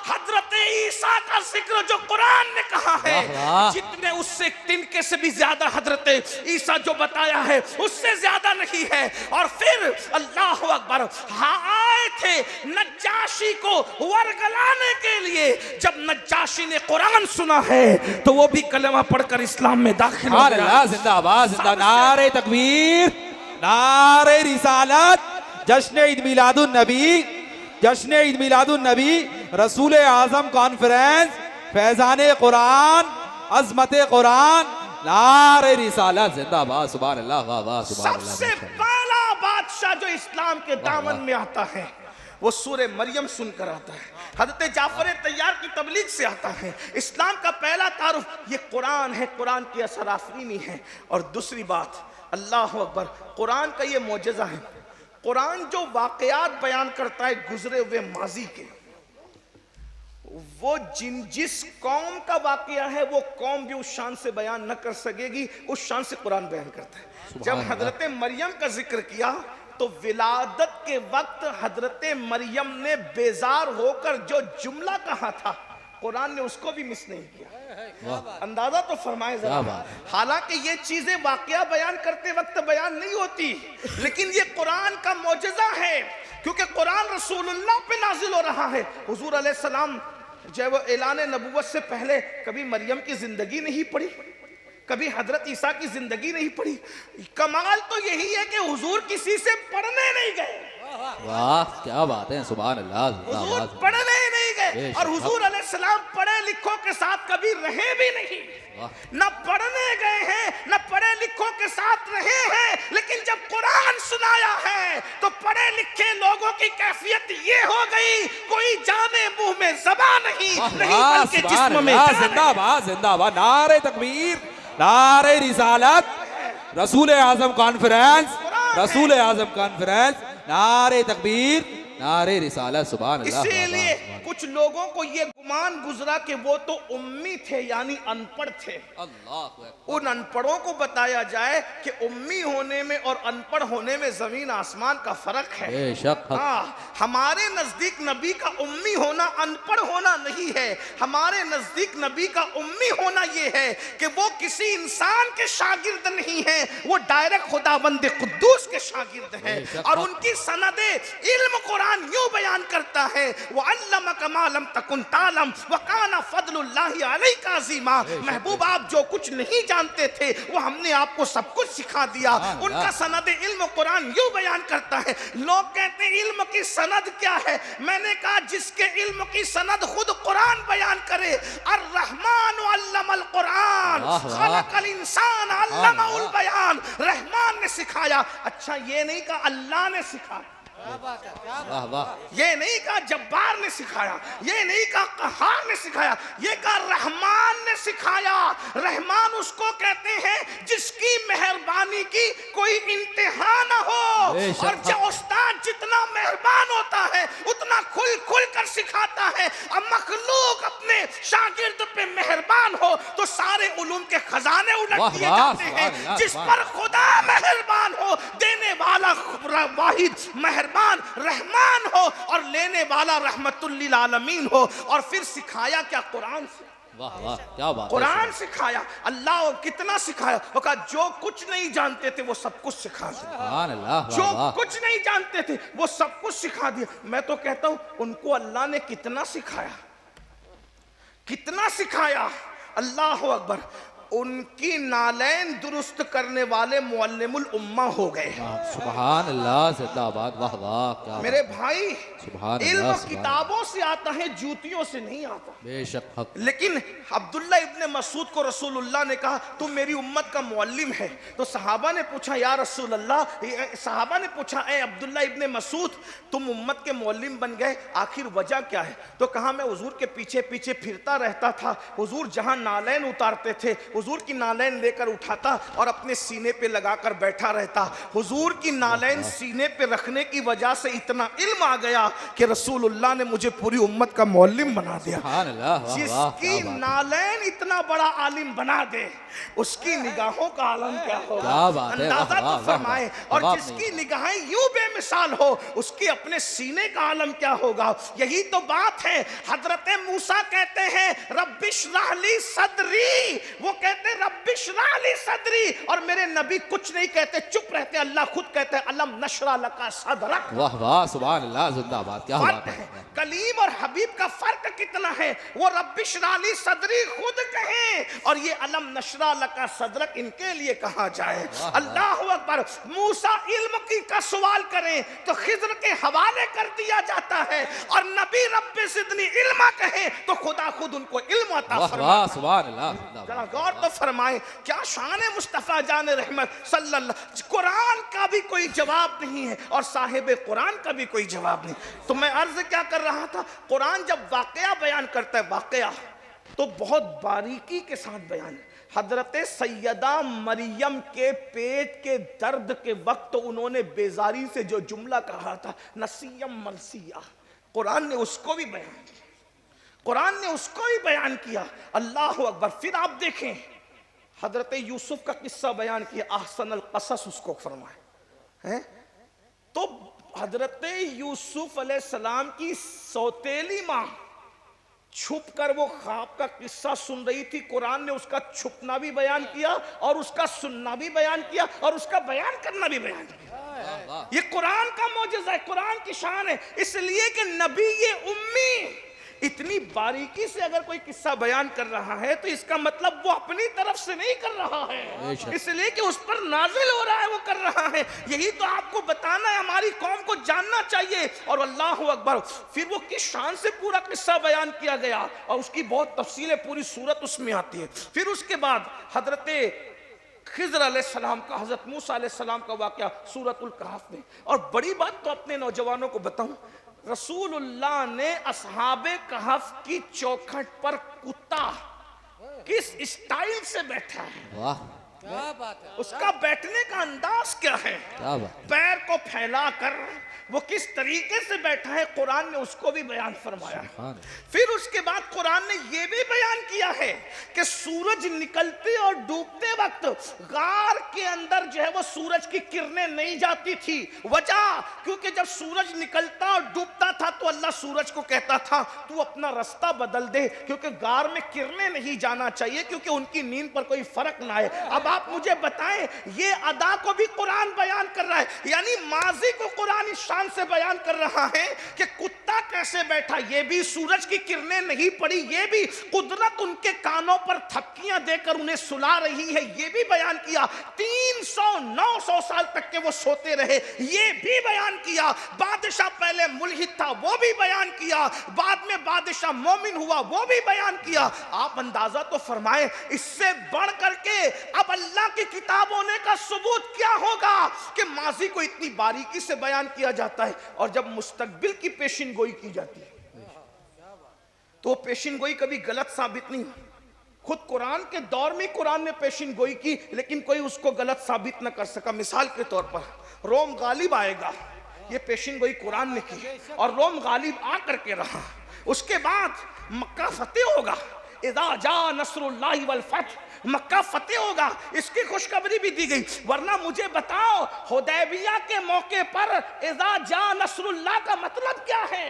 हजरत ईसा का जिक्र जो कुरान ने कहा है जितने उससे तिनके से भी ज्यादा हजरत ईसा जो बताया है उससे ज्यादा नहीं है। और फिर अल्लाह अकबर आए थे नज्जाशी को वरगलाने के लिए। जब नज्जाशी ने कुरान सुना है तो वो भी कलमा पढ़कर इस्लाम में दाखिल हो गया। जिंदाबाद जिंदाबाद। नारे तकबीर, नारे रिसालत, जश्न ईद मिलादुन नबी, जश्न ईद मिलादुन नबी, रसूल आजम कॉन्फ्रेंस, फैजान कुरान, अजमत कुरान, नारे रिसालत जिंदाबाद। सुभान अल्लाह, वाह वाह, सुभान अल्लाह। सबसे पहला बादशाह जो इस्लाम के दामन में आता है वो सूरे मरियम सुनकर आता है, हजरत जाफर तैयार की तबलीग से आता है। इस्लाम का पहला तारुफ ये कुरान है, कुरान की असर आफरीनी है। और दूसरी बात अल्लाह अकबर, कुरान का ये मोजज़ा है। कुरान जो वाक़यात बयान करता है गुजरे हुए माजी के, वो जिस कौम का वाक़या है वो कौम भी उस शान से बयान न कर सकेगी, उस शान से कुरान बयान करता है। जब हजरत मरियम का जिक्र किया तो विलादत के वक्त हजरत मरियम ने बेजार होकर जो जुमला कहा था कुरान ने उसको भी मिस नहीं किया। अंदाजा तो फरमाए जरा। हालांकि ये चीजें वाकया बयान करते वक्त बयान नहीं होती, लेकिन ये कुरान का मौजज़ा है, क्योंकि कुरान रसूलुल्लाह पे नाजिल हो रहा है। हुजूर अलैहिस्सलाम जब वो ऐलान नबुव्वत से पहले कभी मरियम की जिंदगी नहीं पढ़ी, कभी हजरत ईसा की जिंदगी नहीं पढ़ी। कमाल तो यही है कि हुजूर किसी से पढ़ने नहीं गए। वाह क्या बात है, सुभान अल्लाह। हुजूर पढ़ने ही नहीं गए, और हुजूर अलैहिस्सलाम पढ़े लिखों के साथ कभी रहे भी नहीं। न पढ़ने गए हैं न पढ़े लिखों के साथ रहे हैं, लेकिन जब कुरान सुनाया है तो पढ़े लिखे लोगों की कैफियत ये हो गई, कोई जाने मुंह में ज़बान नहीं बल्कि जिस्म में। जिंदाबाद जिंदाबाद, नारे तकबीर, नारे रिसालत, रसूल आजम कॉन्फ्रेंस, रसूल आजम कॉन्फ्रेंस, नारे तकबीर, नारे रिसालत सुभान अल्लाह। इसीलिए कुछ लोगों को ये गुमान गुजरा कि वो तो उम्मी थे यानी अनपढ़ थे। अल्लाह उन अनपढ़ों को बताया जाए कि उम्मी होने में और अनपढ़ होने में जमीन आसमान का फर्क है। बेशक हक। हाँ, हमारे नजदीक नबी का उम्मी होना अनपढ़ होना नहीं है। हमारे नजदीक नबी का उम्मी होना यह है कि वो किसी इंसान के शागिर्द नहीं है, वो डायरेक्ट खुदाबंद कुद्दूस के शागिर्द हैं। और उनकी सनदे इल्म कुरान यूं बयान करता है, वो अल्लमक मा लम तकुन तालम व काना फदलुल्लाहि अलैका अज़ीमा। महबूब आप जो कुछ नहीं जानते थे वो हमने आपको सब कुछ सिखा दिया। उनका सनदे इल्म कुरान यूं बयान करता है। लोग कहते हैं इल्म की सनद क्या है? मैंने कहा जिसके इल्म की सनद खुद कुरान बयान करे। अर्रहमान अल्लमल कुरान खलकल इंसान अल्लमहुल बयान। रहमान ने सिखाया। अच्छा ये नहीं कहा अल्लाह ने सिखाया, क्या बात है, क्या वाह वाह। ये नहीं कहा जब्बार ने सिखाया, ये नहीं कहा कहार ने सिखाया, ये कहा रहमान ने सिखाया। रहमान उसको कहते हैं जिसकी मेहरबानी की कोई इंतहा ना हो। और जब उस्ताद जितना मेहरबान होता है उतना खुल खुल कर सिखाता है। अब मखलूक अपने शागिर्द पे मेहरबान हो तो सारे उलूम के खजाने उलट दिए जाते हैं। जिस पर खुदा मेहरबान हो, देने वाला वाहिद मेहरबान रहमान हो और लेने वाला रहमतुल लिल आलमीन हो। और फिर सिखाया क्या? कुरान से। वाह वाह क्या बात है। कुरान सिखाया। अल्लाह कितना सिखाया? वो कहा जो कुछ नहीं जानते थे वो सब कुछ सिखा दिया। सुभान अल्लाह। जो वाह वाह। कुछ नहीं जानते थे वो सब कुछ सिखा दिया। मैं तो कहता हूं उनको अल्लाह ने कितना सिखाया, कितना सिखाया। अल्लाह अकबर। उनकी नालैन दुरुस्त करने वाले मुअल्लिमुल उम्मा हो गए। सुभान अल्लाह जिंदाबाद। वाह वाह क्या मेरे भाई, सुभान इल्म अल्लाह, सुभान किताबों से आता है, जूतियों से नहीं आता। बेशक हक। लेकिन अब्दुल्ला इब्ने मसूद को रसूलुल्लाह ने कहा तुम मेरी उम्मत का मुअल्लिम है। तो सहाबा ने पूछा या रसूल अल्लाह, सहाबा ने पूछा ए अब्दुल्ला इब्ने मसूद तुम उम्मत के मुअल्लिम बन गए, आखिर वजह क्या है? तो कहा मैं हुजूर के पीछे पीछे फिरता रहता था। हुजूर जहां नालैन उतारते थे हुजूर की नालैन लेकर उठाता और अपने सीने पे लगाकर बैठा रहता। हुजूर की नालैन सीने पे रखने की वजह से इतना इल्म आ गया कि रसूलुल्लाह ने मुझे पूरी उम्मत का मुअल्लिम बना दिया। सुभान अल्लाह। वाह वाह जिसकी क्या बात है। नालैन इतना बड़ा आलिम बना दे उसकी निगाहों का आलम क्या होगा? क्या बात है। अंदाजा वाह, वाह, तो फरमाए। वाह, और वाह, जिसकी निगाहें यूं बेमिसाल हो उसके अपने सीने का आलम क्या होगा? यही तो बात है। हजरत मूसा कहते हैं रब्बिशरह ली सदरी, वो कहते रब्बिशरह ली सदरी। और मेरे नबी कुछ नहीं कहते, चुप रहते। अल्लाह खुद कहते हैं अलम नशरा लका सदरक। वाह वाह सुभान अल्लाह जिंदाबाद। क्या फर्क बात है। है। कलीम और हबीब का फर्क कितना है? वो रब्बिशरह ली सदरी खुद कहें और ये अलम नशरा लका सदरक इनके लिए कहा जाए। अल्लाह अकबर। मूसा इल्म की का सवाल करें तो खिज्र के हवाले कर दिया जाता है और नबी रब्बे सिदनी इल्मा कहे तो खुदा खुद उनको इल्म अता वाह फरमाता वाह सुभान अल्लाह जरा जिंदाबाद। गौर तो फरमाए क्या शान है मुस्तफ़ा जान रहमत सल्लल्लाहु। कुरान का भी कोई जवाब नहीं है और साहिब कुरान का भी कोई जवाब नहीं। तो मैं अर्ज क्या कर रहा था, कुरान जब वाकया बयान करता है वाकया तो बहुत बारीकी के साथ बयान। हजरत सैयदा मरियम के पेट के दर्द के वक्त उन्होंने बेजारी से जो जुमला कहा था नसीयम मरसिया, कुरान ने उसको भी बयान किया, कुरान ने उसको भी बयान किया। अल्लाह अकबर। फिर आप देखें हजरत यूसुफ का किस्सा बयान किया, ahsan al-qasas उसको फरमाए हैं। तो हजरत यूसुफ अलैहिस्सलाम की सौतेली माँ छुप कर वो ख्वाब का किस्सा सुन रही थी। कुरान ने उसका छुपना भी बयान किया और उसका सुनना भी बयान किया और उसका बयान करना भी बयान किया। ये कुरान का मौजज़ा है, कुरान की शान है। इसलिए कि नबी ये उम्मी इतनी बारीकी से अगर कोई किस्सा बयान कर रहा है तो इसका मतलब वो अपनी तरफ से नहीं कर रहा है, इसलिए कि उस पर नाजिल हो रहा है वो कर रहा है। यही तो आपको बताना है, हमारी कौम को जानना चाहिए। और अल्लाह अकबर। फिर वो किस शान से पूरा किस्सा बयान किया गया और उसकी बहुत तफसील पूरी सूरत उसमें आती है। फिर उसके बाद हजरत खिज़र अलैहिस्सलाम का, हजरत मूसा अलैहिस्सलाम का वाक़या सूरतुल कहफ में। और बड़ी बात तो अपने नौजवानों को बताऊं, रसूलुल्लाह ने असहाबे कहफ की चौखट पर कुत्ता किस स्टाइल से बैठा है, वाह क्या बात है। उसका बैठने का अंदाज क्या है? क्या बात। पैर को फैलाकर वो किस तरीके से बैठा है कुरान ने उसको भी बयान फरमाया। सुभान। फिर उसके बाद कुरान ने यह भी बयान किया है कि सूरज निकलते और डूबते वक्त गार के अंदर जो है वो सूरज की किरणें नहीं जाती थी। वजह क्योंकि जब सूरज निकलता और डूबता था तो अल्लाह सूरज को कहता था तू अपना रास्ता बदल दे, क्योंकि गार में किरणें नहीं जाना चाहिए, क्योंकि उनकी नींद पर कोई फर्क ना आए। अब आप मुझे बताएं, ये अदा को भी कुरान बयान कर रहा है, यानी माजी को कुरान इस शान से बयान कर रहा है कि कुत्ता कैसे बैठा, ये भी सूरज की किरणें नहीं पड़ी, ये भी कुदरत उनके कानों पर थपकियां देकर उन्हें सुला रही है, ये भी बयान किया। 300-900 साल तक के वो सोते रहे, ये भी बयान किया। बादशाह पहले मुल्हिद था, वो भी बयान किया, बाद में बादशाह मोमिन हुआ, वो भी बयान किया। आप अंदाजा तो फरमाए, इससे बढ़ करके अब अल्लाह की किताब होने का सबूत क्या होगा कि माजी को इतनी बारीकी से बयान किया जाता है और जब मुस्तकबिल की पेशिन गोई की जाती है तो पेशिन गोई कभी गलत साबित नहीं। खुद कुरान के दौर में कुरान ने पेशिन गोई की, लेकिन कोई उसको गलत साबित न कर सका। मिसाल के तौर पर रोम गालिब आएगा, ये पेशिन गोई कुरान ने की और रोम गालिब आ करके रहा। उसके बाद मक्का फतेह होगा, इज़ा जा नस्रुल्लाहि वल फतह, मक्का फतेह होगा, इसकी खुशखबरी भी दी गई। वरना मुझे बताओ, हुदैबिया के मौके पर इज़ा जा नस्रुल्लाह का मतलब क्या है?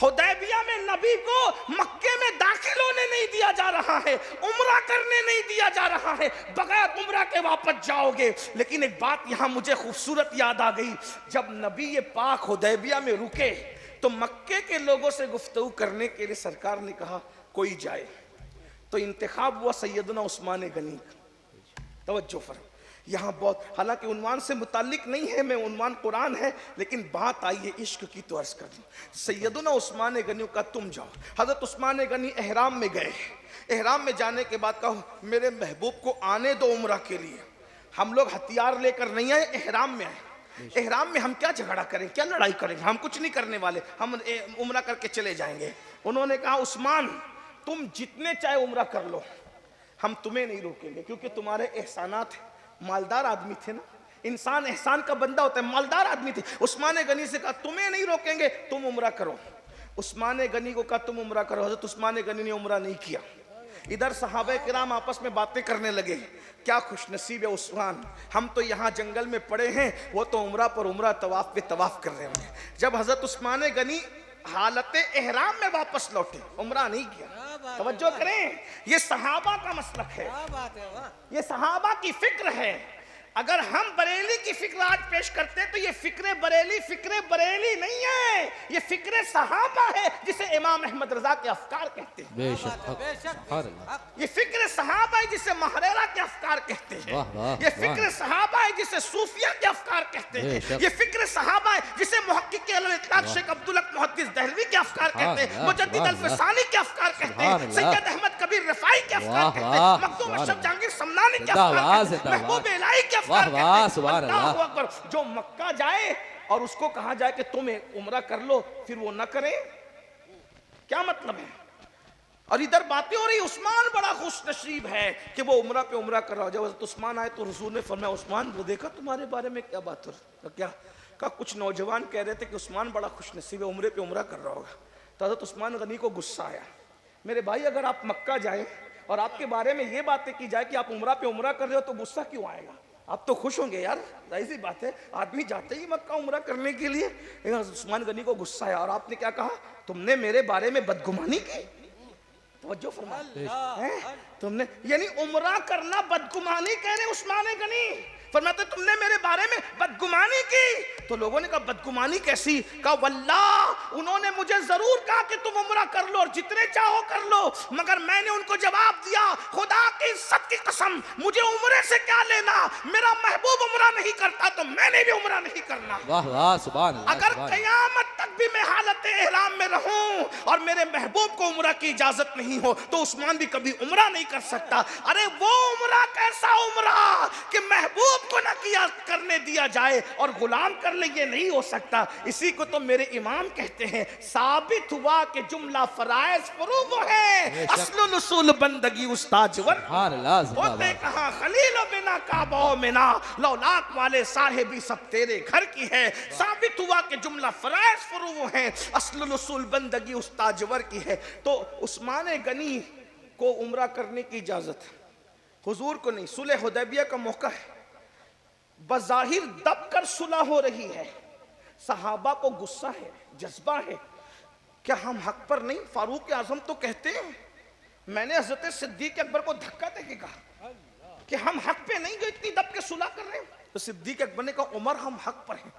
हुदैबिया में नबी को मक्के में दाखिल होने नहीं दिया जा रहा है, उम्रा करने नहीं दिया जा रहा है, बगैर उम्रा के वापस जाओगे। लेकिन एक बात यहां मुझे खूबसूरत याद आ गई, जब नबी ये पाक हुदैबिया में रुके तो मक्के के लोगों से गुफ्तगू करने के लिए सरकार ने कहा कोई जाए, तो इंतखाब हुआ सैयदना उस्मान गनी। तवज्जो फरमाइए, यहाँ बहुत, हालांकि उन्वान से मुताल्लिक नहीं है, मैं उन्वान कुरान है, लेकिन बात आई है इश्क की तो अर्ज कर दूं। सैयदना उस्मान गनी का तुम जाओ, हजरत उस्मान गनी एहराम में गए, एहराम में जाने के बाद कहा मेरे महबूब को आने दो उम्रा के लिए, हम लोग हथियार लेकर नहीं आए, एहराम में आए, एहराम में हम क्या झगड़ा करें, क्या लड़ाई करेंगे, हम कुछ नहीं करने वाले, हम उम्रा करके चले जाएंगे। उन्होंने कहा उस्मान तुम जितने चाहे उम्रा कर लो, हम तुम्हें नहीं रोकेंगे, क्योंकि तुम्हारे एहसानात, मालदार आदमी थे ना, इंसान एहसान का बंदा होता है, मालदार आदमी थे। उस्मान गनी से कहा तुम्हें नहीं रोकेंगे, तुम उम्रा करो। उस्मान गनी को कहा तुम उम्रा करो, हज़रत उस्मान गनी ने उम्रा नहीं किया। इधर सहाबा किराम आपस में बातें करने लगे, क्या खुशनसीब है उस्मान, हम तो यहाँ जंगल में पड़े हैं, वो तो उम्रा पर उम्रा, तवाफ पे तवाफ कर रहे हैं। जब हज़रत उस्मान गनी हालत एहराम में वापस लौटे, उम्रा नहीं किया। तवज्जो करें, ये सहाबा का मसलक है, ये सहाबा की फिक्र है। अगर हम बरेली की फिक्र आज पेश करते तो ये फिक्रे बरेली नहीं है, ये फिक्रे सहाबा है, जिसे इमाम अहमद रजा के अफकार कहते हैं। ये फिक्र सहाबा है जिसे महरेरा के अफकार कहते हैं। ये फिक्र सहाबा है जिसे सूफिया के अफकार कहते हैं। ये फिक्र सहाबा है जिसे मुहक्किक अल-इत्लाक शेख अब्दुल हक मुहद्दिस दहलवी के अफकार कहते हैं, मुजद्दिद अल-फसानी के अफकार कहते हैं, सैयद अहमद कबीर रफाई के अफकार कहते हैं, मखदूम अशरफ जहांगीर समनानी के अफकार कहते हैं, महबूब इलाही के वाह वाह सुभान अल्लाह। जो मक्का जाए और उसको कहा जाए कि तुम उम्रा कर लो, फिर वो ना करे, क्या मतलब है? और इधर बातें हो रही, उस्मान बड़ा खुश नसीब है कि वो उम्रा पे उम्रा कर रहा हो। जब उस्मान आए तो रसूल ने फरमाया उस्मान वो देखा तुम्हारे बारे में क्या बात हो रही, क्या का कुछ नौजवान कह रहे थे कि उस्मान बड़ा खुश नसीब है, उम्रे पे उम्रा कर रहा होगा। तो हज़रत उस्मान गनी को गुस्सा आया, मेरे भाई अगर आप मक्का जाए और आपके बारे में ये बातें की जाए कि आप उम्रा पे उम्रा कर रहे हो तो गुस्सा क्यों आएगा? आप तो खुश होंगे यार, जाहिर सी बात है, आदमी जाते ही मक्का उम्रा करने के लिए। उस्मान गनी को गुस्सा आया और आपने क्या कहा, तुमने मेरे बारे में बदगुमानी की। तवज्जो फरमाइए, तुमने यानी उम्रा करना बदगुमानी कह रहे उस्मान गनी, फरमाते तुमने मेरे बारे में बदगुमानी की। तो लोगों ने कहा बदगुमानी कैसी? कहा वल्लाह उन्होंने मुझे जरूर कहा कि तुम उम्रा कर लो और जितने चाहो कर लो, मगर मैंने उनको जवाब दिया खुदा की इज्जत की कसम मुझे उम्रे से क्या लेना, मेरा महबूब उम्रा नहीं करता तो मैंने भी उम्रा नहीं करना। वाह वाह सुभान अल्लाह। अगर कयामत तक भी मैं हालत हालत एहराम में रहूं और मेरे महबूब को उम्रा की इजाजत नहीं हो तो उस्मान भी कभी उम्रा नहीं कर सकता। अरे वो उम्रा कैसा उम्रा कि महबूब को न किया करने दिया जाए और गुलाम कर ले, ये नहीं हो सकता। इसी को तो मेरे इमाम कहते हैं, साबित हुआ कि जुमला फराइज फरूज है, असलुल उसूल बंदगी उस्ताजवर होते कहां खलील बिना काबा मिना, लौलाक वाले साहिबी सब तेरे घर की है। साबित हुआ कि जुमला फराइज फरूज है, असलुल उसूल बंदगी उस्ताजवर की है। तो उस्मान गनी को उम्रा करने की इजाजत है, हुजूर को नहीं। सुलह हुदैबिया का मौका है, बज़ाहिर दबकर सुलह हो रही है, सहाबा को गुस्सा है, जज्बा है, क्या हम हक पर नहीं? फारूक आजम तो कहते हैं, मैंने हजरत सिद्दीक अकबर को धक्का देके कहा कि हम हक पे नहीं, जो इतनी दब के सुलह कर रहे हैं। तो सिद्दीक अकबर ने कहा, उमर हम हक पर हैं।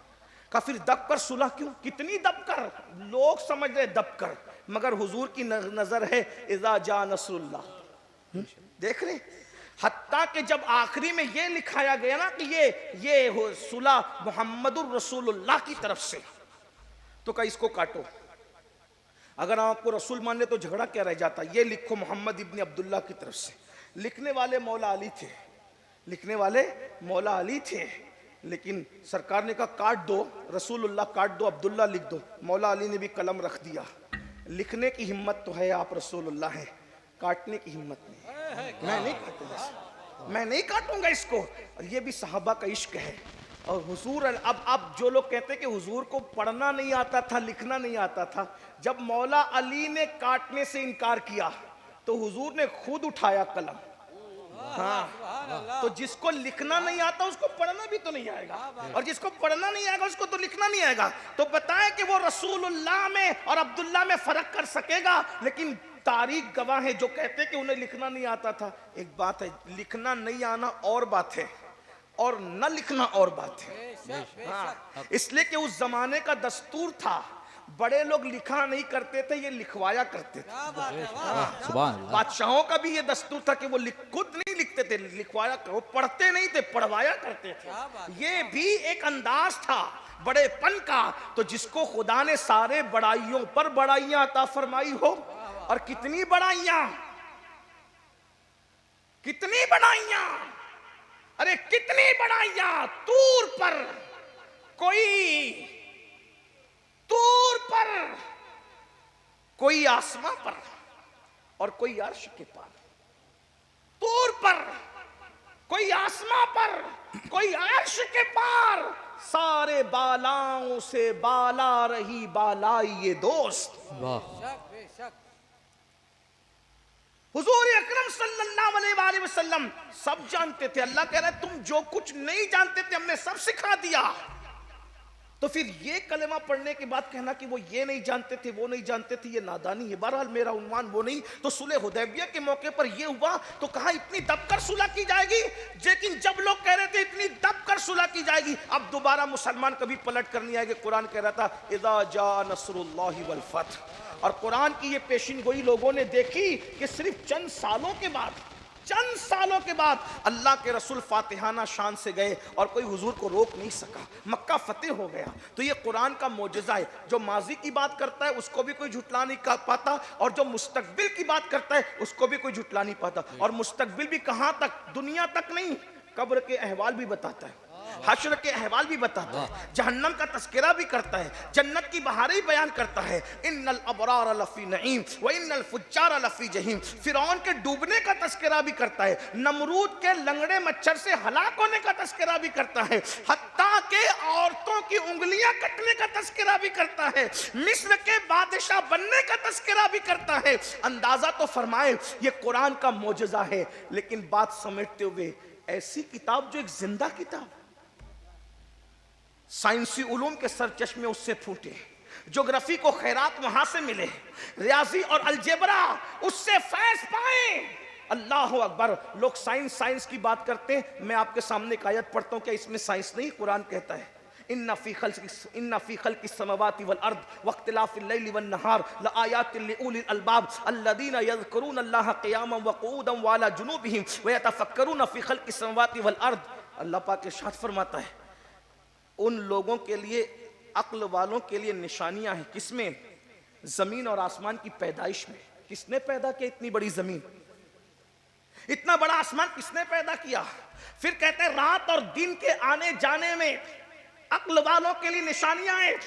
कहा फिर दब कर सुलह क्यों? कितनी दब कर? लोग समझ रहे दब कर, मगर हुजूर की नजर है इज़ा जा नसरुल्लाह। देख रहे, हत्ता कि जब आखिरी में ये लिखाया गया ना कि ये हो सुलह मुहम्मदुर रसूलुल्लाह की तरफ से, तो कहा इसको काटो। अगर आपको रसूल मान ले तो झगड़ा क्या रह जाता? ये लिखो मोहम्मद इब्न अब्दुल्लाह की तरफ से। लिखने वाले मौला अली थे, लिखने वाले मौला अली थे, लेकिन सरकार ने कहा काट दो, रसूलुल्लाह काट दो, अब्दुल्ला लिख दो। मौला अली ने भी कलम रख दिया। लिखने की हिम्मत तो है, आप रसूलुल्लाह हैं, काटने की हिम्मत नहीं। मैं नहीं काटूंगा, मैं नहीं काटूंगा इसको। और ये भी सहाबा का इश्क है। और हुजूर, अब जो लोग कहते हैं कि हुजूर को पढ़ना नहीं आता था, लिखना नहीं आता था, जब मौला अली ने काटने से इनकार किया तो हुजूर ने खुद उठाया कलम। हाँ, तो जिसको लिखना नहीं आता उसको पढ़ना भी तो नहीं आएगा, और जिसको पढ़ना नहीं आएगा उसको तो लिखना नहीं आएगा। तो बताएं कि वो रसूलुल्लाह में और अब्दुल्ला में फर्क कर सकेगा? लेकिन तारीख गवाह है जो कहते हैं कि उन्हें लिखना नहीं आता था। एक बात है, लिखना नहीं आना और बात है, और न लिखना और बात है। हाँ, इसलिए कि उस जमाने का दस्तूर था, बड़े लोग लिखा नहीं करते थे, ये लिखवाया करते थे। बादशाहों का भी ये दस्तूर था कि वो खुद नहीं लिखते थे, लिखवाया, वो पढ़ते नहीं थे, पढ़वाया करते थे। ये भी एक अंदाज था बड़ेपन का। तो जिसको खुदा ने सारे बड़ाइयों पर बड़ाइयां अता फरमाई हो, और कितनी बड़ाइयां, कितनी बड़ाइयां, अरे कितनी बड़ाइयां। तूर पर कोई आसमां पर और कोई अर्श के पार। तूर पर कोई आसमां पर, कोई अर्श के पार, सारे बालाओं से बाला रही बालाई ये दोस्त। हुजूर अकरम सल्लल्लाहु अलैहि वसल्लम सब जानते थे। अल्लाह कह रहा है तुम जो कुछ नहीं जानते थे हमने सब सिखा दिया। तो फिर ये कलेमा पढ़ने के बाद कहना कि वो ये नहीं जानते थे, वो नहीं जानते थे, ये नादानी है। बहरहाल मेरा उन्वान वो नहीं। तो सुलह हुदैबिया के मौके पर ये हुआ तो कहा इतनी दबकर सुलह की जाएगी। लेकिन जब लोग कह रहे थे इतनी दबकर सुलह की जाएगी, अब दोबारा मुसलमान कभी पलट कर नहीं आएंगे। कुरान कह रहा था इज़ा जा नस्रुल्लाहि वल फतह। और कुरान की ये पेशिन गोई लोगों ने देखी कि सिर्फ चंद सालों के बाद अल्लाह के रसूल फातिहाना शान से गए और कोई हुजूर को रोक नहीं सका, मक्का फतेह हो गया। तो ये कुरान का मोजज़ा है। जो माजी की बात करता है उसको भी कोई झुटला नहीं कर पाता, और जो मुस्तकबिल की बात करता है उसको भी कोई झुटला नहीं पाता। और मुस्तकबिल भी कहां तक, दुनिया तक नहीं, कब्र के अहवाल भी बताता है, हश्र के अहवाल भी बताता है, जहन्नम का तस्करा भी करता है, जन्नत की बहारें बयान करता है। इन्नल अबरार लफी नईम व इन्नल फुज्जार लफी जहीम। फिरौन के डूबने का तस्करा भी करता है, नमरूद के लंगड़े मच्छर से हलाक होने का तस्करा भी करता है, हत्ता के औरतों की उंगलियां कटने का तस्करा भी करता है, मिस्र के बादशाह बनने का तस्करा भी करता है। अंदाजा तो फरमाए ये कुरान का मोजज़ा है। लेकिन बात समझते हुए ऐसी किताब जो एक जिंदा किताब, साइंसी उलूम के सरचश्मे उससे फूटे, ज्योग्राफी को खैरात वहां से मिले, रियाजी और अलजेब्रा उससे फैज पाए। अल्लाह अकबर। लोग साइंस की बात करते हैं। मैं आपके सामने एक आयत पढ़ता हूं, क्या इसमें साइंस नहीं? कुरान कहता है इन्ना फी खल्क़ि समावाति वल अर्द वख्तिलाफ़िल लैलि वन नहार लआयातिन लिउलिल अलबाब अल्लज़ीना यज़कुरून अल्लाह क़ियामन व क़ुऊदन व अला जुनूबिहिम व यतफ़क्करून फ़ी खल्क़ि समावाति वल अर्द। अल्लाह पाक इरशाद फरमाता है उन लोगों के लिए, अक्ल वालों के लिए निशानियां हैं। किसमें? जमीन और आसमान की पैदाइश में किसने पैदा किया? इतनी बड़ी जमीन, इतना बड़ा आसमान किसने पैदा किया? फिर कहते हैं रात और दिन के आने जाने में अक्ल वालों के लिए निशानियां हैं।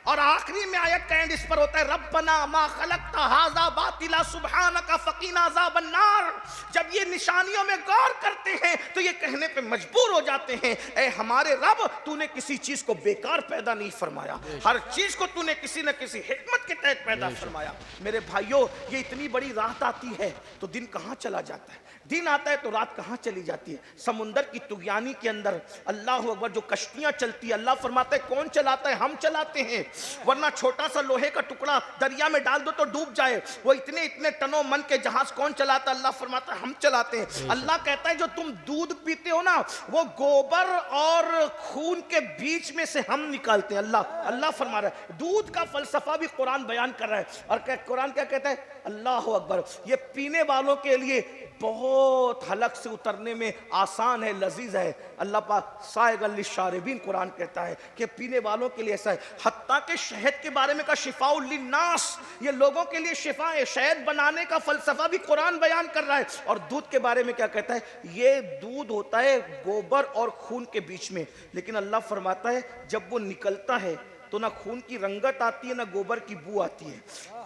और आखिरी में आयत का एंड इस पर होता है, रब्बना मा खलक़्ता हाज़ा बातिला सुब्हानका फ़क़ीना अज़ाबन नार। जब ये निशानियों में गौर करते हैं तो ये कहने पे मजबूर हो जाते हैं, ए हमारे रब, तूने किसी चीज को बेकार पैदा नहीं फरमाया, हर चीज को तूने किसी न किसी हिकमत के तहत पैदा फरमाया। मेरे भाइयों, ये इतनी बड़ी रात आती है तो दिन कहाँ चला जाता है, दिन आता है तो रात कहाँ चली जाती है। समुंदर की तुगयानी के अंदर अल्लाह अकबर जो कश्तियां चलती है, अल्लाह फरमाता है कौन चलाता है? हम चलाते हैं, वरना छोटा सा लोहे का टुकड़ा दरिया में डाल दो तो डूब जाए। वो इतने इतने टनों मन के जहाज कौन चलाता है? अल्लाह फरमाता है हम चलाते हैं। अल्लाह कहता है जो तुम दूध पीते हो ना, वो गोबर और खून के बीच में से हम निकालते हैं। अल्लाह फरमा रहा है। दूध का फलसफा भी कुरान बयान कर रहा है। और कुरान क्या कहता है? अल्लाह अकबर, ये पीने वालों के लिए बहुत हलक से उतरने में आसान है, लजीज है। अल्लाह पाक सायगल लिशारिबीन कुरान कहता है कि पीने वालों के लिए ऐसा है। हत्ता के शहद के बारे में का शिफाउल लिन्नास, ये लोगों के लिए शिफा है। शहद बनाने का फलसफा भी कुरान बयान कर रहा है। और दूध के बारे में क्या कहता है? ये दूध होता है गोबर और खून के बीच में, लेकिन अल्लाह फरमाता है जब वो निकलता है तो ना खून की रंगत आती है ना गोबर की बू आती है।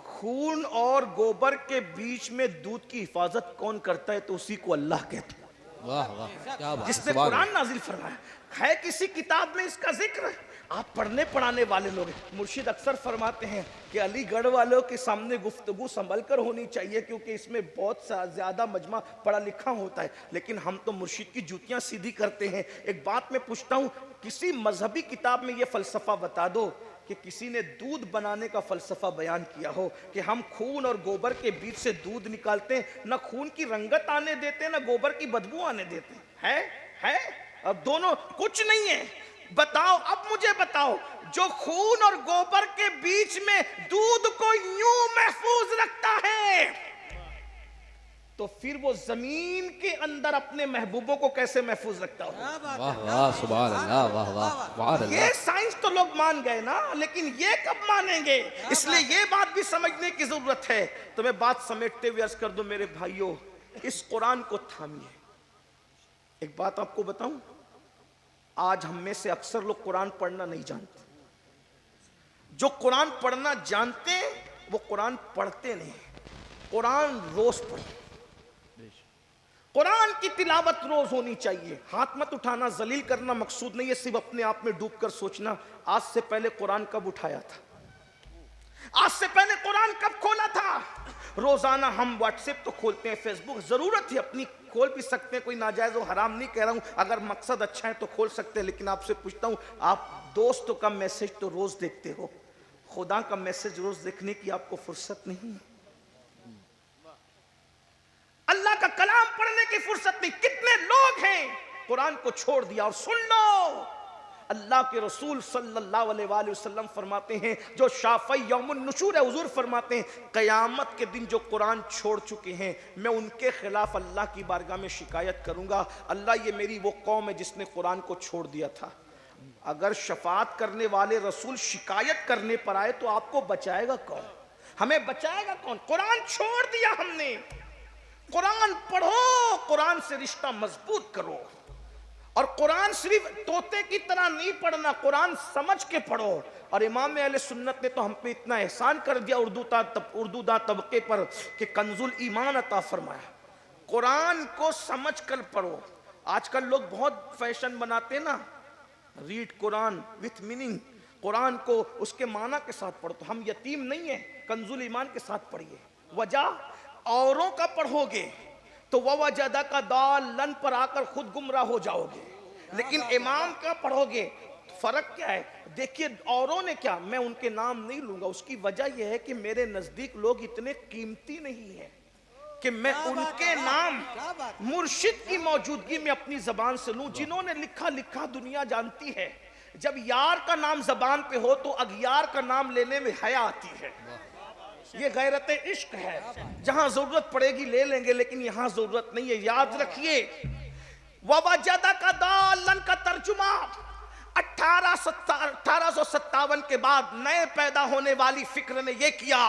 खून और गोबर के बीच में दूध की हिफाजत कौन करता है? तो उसी को अल्लाह कहते हैं। वाह वाह, क्या बात, जिसने कुरान नाजिल फरमाया है। किसी किताब में इसका जिक्र आप पढ़ने पढ़ाने वाले लोग, मुर्शिद अक्सर फरमाते हैं कि अलीगढ़ वालों के सामने गुफ्तगू संभल कर होनी चाहिए, क्योंकि इसमें बहुत ज्यादा मजमा पढ़ा लिखा होता है। लेकिन हम तो मुर्शिद की जूतियां सीधी करते हैं। एक बात मैं पूछता हूँ, किसी मजहबी किताब में यह फलसफा बता दो कि किसी ने दूध बनाने का फलसफा बयान किया हो कि हम खून और गोबर के बीच से दूध निकालते हैं, ना खून की रंगत आने देते ना गोबर की बदबू आने देते है? अब दोनों कुछ नहीं है। बताओ, अब मुझे बताओ, जो खून और गोबर के बीच में दूध को यूं महफूज रखता है, तो फिर वो जमीन के अंदर अपने महबूबों को कैसे महफूज रखता होगा? वाह वाह, सुभान अल्लाह, वाह वाह, वाह। ये साइंस तो लोग मान गए ना, लेकिन ये कब मानेंगे? इसलिए ये बात भी समझने की जरूरत है। तो मैं बात समेटते हुए अर्ज कर दूं, मेरे भाइयों, इस कुरान को थामिए। एक बात आपको बताऊं, आज हम में से अक्सर लोग कुरान पढ़ना नहीं जानते। जो कुरान पढ़ना जानते हैं वो कुरान पढ़ते नहीं। कुरान रोज पढ़े, कुरान की तिलावत रोज होनी चाहिए। हाथ मत उठाना, जलील करना मकसूद नहीं है, सिर्फ अपने आप में डूबकर सोचना आज से पहले कुरान कब उठाया था, आज से पहले कुरान कब खोला था। रोजाना हम व्हाट्सएप तो खोलते हैं, फेसबुक जरूरत है अपनी खोल भी सकते हैं, कोई नाजायज और हराम नहीं कह रहा हूं, अगर मकसद अच्छा है तो खोल सकते हैं। लेकिन आपसे पूछता हूं, आप दोस्तों का मैसेज तो रोज देखते हो, खुदा का मैसेज रोज देखने की आपको फुर्सत नहीं है? अल्लाह का कलाम पढ़ने की फुर्सत नहीं। कितने लोग हैं कुरान को छोड़ दिया। और सुन लो, अल्लाह के रसूल सल्लल्लाहु अलैहि वसल्लम फरमाते हैं, जो शाफ़ई यौमुन नुशूर है, हुजूर फरमाते हैं क़यामत के दिन जो कुरान छोड़ चुके हैं, मैं उनके खिलाफ अल्लाह की बारगाह में शिकायत करूंगा। अल्लाह, ये मेरी वो कौम है जिसने कुरान को छोड़ दिया था। अगर शफाअत करने वाले रसूल शिकायत करने पर आए तो आपको बचाएगा कौन? हमें बचाएगा कौन? कुरान छोड़ दिया हमने। कुरान पढ़ो, कुरान से रिश्ता मजबूत करो। और कुरान सिर्फ तोते की तरह नहीं पढ़ना, कुरान समझ के पढ़ो। और इमाम अहले सुन्नत ने तो हम पे इतना एहसान कर दिया उर्दूदा तबके पर कि कंजुल ईमान अता फरमाया। कुरान को समझ कर पढ़ो। आजकल लोग बहुत फैशन बनाते हैं ना, read Quran with meaning, Quran को उसके माना के साथ पढ़ो। तो हम यतीम नहीं है, कंजुल ईमान के साथ पढ़िए। वजह, औरों का पढ़ोगे तो वजदा का दालन पर आकर खुद गुमराह हो जाओगे, लेकिन इमाम का पढ़ोगे तो फर्क क्या है? देखिए, औरों ने क्या, मैं उनके नाम नहीं लूंगा, उसकी वजह यह है कि मेरे नजदीक लोग इतने कीमती नहीं है कि मैं उनके नाम मुर्शिद की मौजूदगी में अपनी जबान से लूं। जिन्होंने लिखा दुनिया जानती है। जब यार का नाम जबान पे हो तो अगियार का नाम लेने में हया आती है। ये गैरत इश्क है। जहां जरूरत पड़ेगी ले लेंगे, लेकिन यहां जरूरत नहीं है। याद रखिए, ववजदा का दालन का तर्जुमा, 1857 के बाद नए पैदा होने वाली फिक्र ने यह किया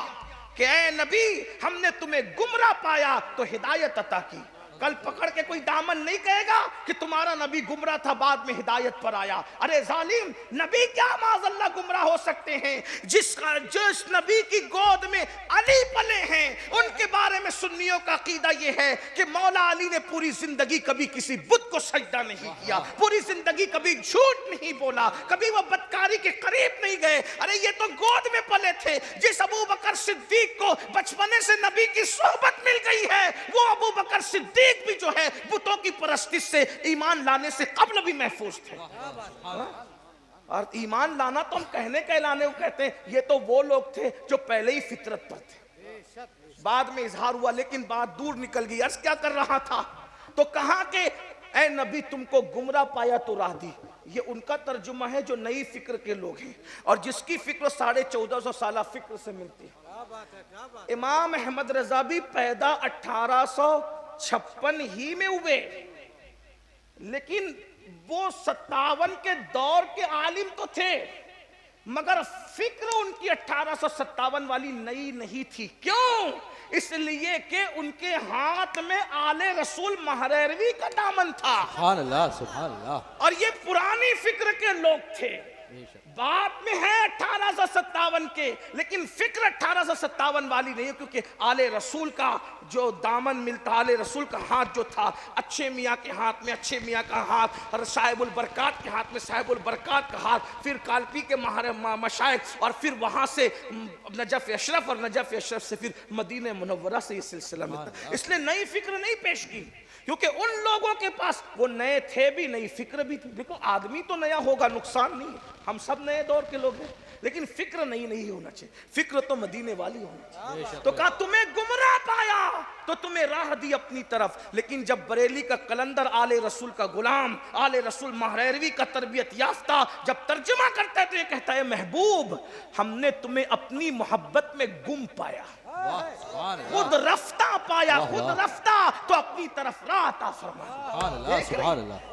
कि ऐ नबी, हमने तुम्हें गुमराह पाया तो हिदायत अता की। कल पकड़ के कोई दामन नहीं कहेगा कि तुम्हारा नबी गुमराह था बाद में हिदायत पर आया। अरे जालिम, नबी क्या माज़अल्लाह गुमराह हो सकते हैं? जिस नबी की गोद में अली पले हैं, उनके बारे में सुन्नियों का अकीदा यह है कि मौला अली ने पूरी जिंदगी कभी किसी बुत को सजदा नहीं किया, पूरी जिंदगी कभी झूठ नहीं बोला, कभी वो बदकारी के करीब नहीं गए। अरे ये तो गोद में पले थे। जिस अबू बकर सिद्दीक को बचपने से नबी की सोहबत मिल गई है, वो अबू बकर सिद्दीक भी जो है बुतों की परस्तिश से ईमान लाने से कब्ल भी महफूज थे। और ईमान लाना तो हम कहने कहलाने को कहते हैं, ये तो वो लोग थे जो पहले ही फितरत पर थे, बाद में इजहार हुआ, लेकिन बात दूर निकल गई। अर्ज क्या कर रहा था? तो कहा कि ऐ नबी, तुमको गुमराह पाया तो राह दी। ये उनका तर्जुमा है जो नई फिक्र के लोग हैं और जिसकी फिक्र 1450 साल फिक्र से मिलती है। इमाम अहमद रजा भी पैदा 1856 ही में हुए, लेकिन वो 57 के दौर के आलिम तो थे, मगर फिक्र उनकी 1857 वाली नई नहीं थी। क्यों? इसलिए कि उनके हाथ में आले रसूल महरवी का दामन था। सुभान अल्लाह, सुभान अल्लाह। और ये पुरानी फिक्र के लोग थे, बात में है 1857 के, लेकिन फिक्र 1857 वाली नहीं है, क्योंकि आले रसूल का जो दामन मिलता, आले रसूल का हाथ जो था, अच्छे मियाँ के हाथ में अच्छे मियाँ का हाथ, और साहिबुल बरकात के हाथ में साहिबुल बरकात का हाथ, फिर कालपी के मशाइख, और फिर वहाँ से नजफ अशरफ, और नजफ अशरफ से फिर मदीने मुनव्वरा से ये सिलसिला मिलता। इसलिए नई फिक्र नहीं पेश की, क्योंकि उन लोगों के पास वो नए थे भी, नई फिक्र भी थी। देखो, आदमी तो नया होगा, नुकसान नहीं, हम सब नए दौर के लोग हैं, लेकिन फिक्र नई नहीं होना चाहिए, फिक्र तो मदीने वाली होनी चाहिए। तो कहा तुम्हें गुमराह पाया तो तुम्हें राह दी अपनी तरफ, लेकिन जब बरेली का कलंदर आले रसूल का गुलाम, आले रसूल महरवी का तरबियत याफ्ता जब तर्जुमा करता है तो ये कहता है, महबूब, हमने तुम्हें अपनी मोहब्बत में गुम पाया, खुद रफ्ता पाया, खुद रफ्ता तो अपनी तरफ राह अता फरमा।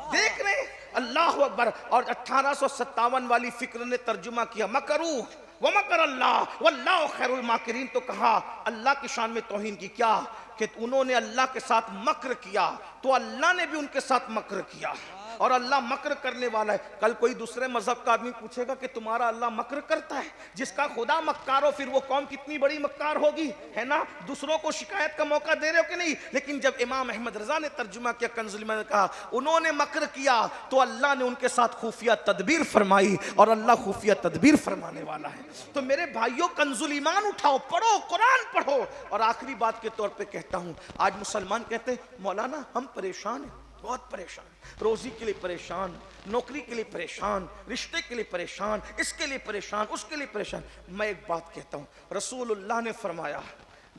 देख रहे, अल्लाह अकबर। और 1857 वाली फिक्र ने तर्जुमा किया, मकरू व मकर अल्लाह वल्लाहु खैरुल माकिरीन। तो कहा अल्लाह की शान में तौहीन की, क्या कि उन्होंने अल्लाह के साथ मक्र किया तो अल्लाह ने भी उनके साथ मक्र किया, और अल्लाह मक्र करने वाला है। कल कोई दूसरे मजहब का आदमी पूछेगा कि तुम्हारा अल्लाह मक्र करता है? जिसका खुदा मक्कार हो, फिर वो कौम कितनी बड़ी मक्कार होगी, है ना? दूसरों को शिकायत का मौका दे रहे हो कि नहीं? लेकिन जब इमाम अहमद रजा ने तर्जुमा किया कंजुल ईमान ने कहा, उन्होंने मक्र किया तो अल्लाह ने उनके साथ खुफिया तदबीर फरमाई, और अल्लाह खुफिया तदबीर फरमाने वाला है। तो मेरे भाइयों, कंजुल ईमान उठाओ, पढ़ो, कुरान पढ़ो। और आखिरी बात के तौर पर कहता हूँ, आज मुसलमान कहते हैं मौलाना हम परेशान हैं, बहुत परेशान, रोजी के लिए परेशान, नौकरी के लिए परेशान, रिश्ते के लिए परेशान, इसके लिए परेशान, उसके लिए परेशान। मैं एक बात कहता हूँ, रसूलुल्लाह ने फरमाया,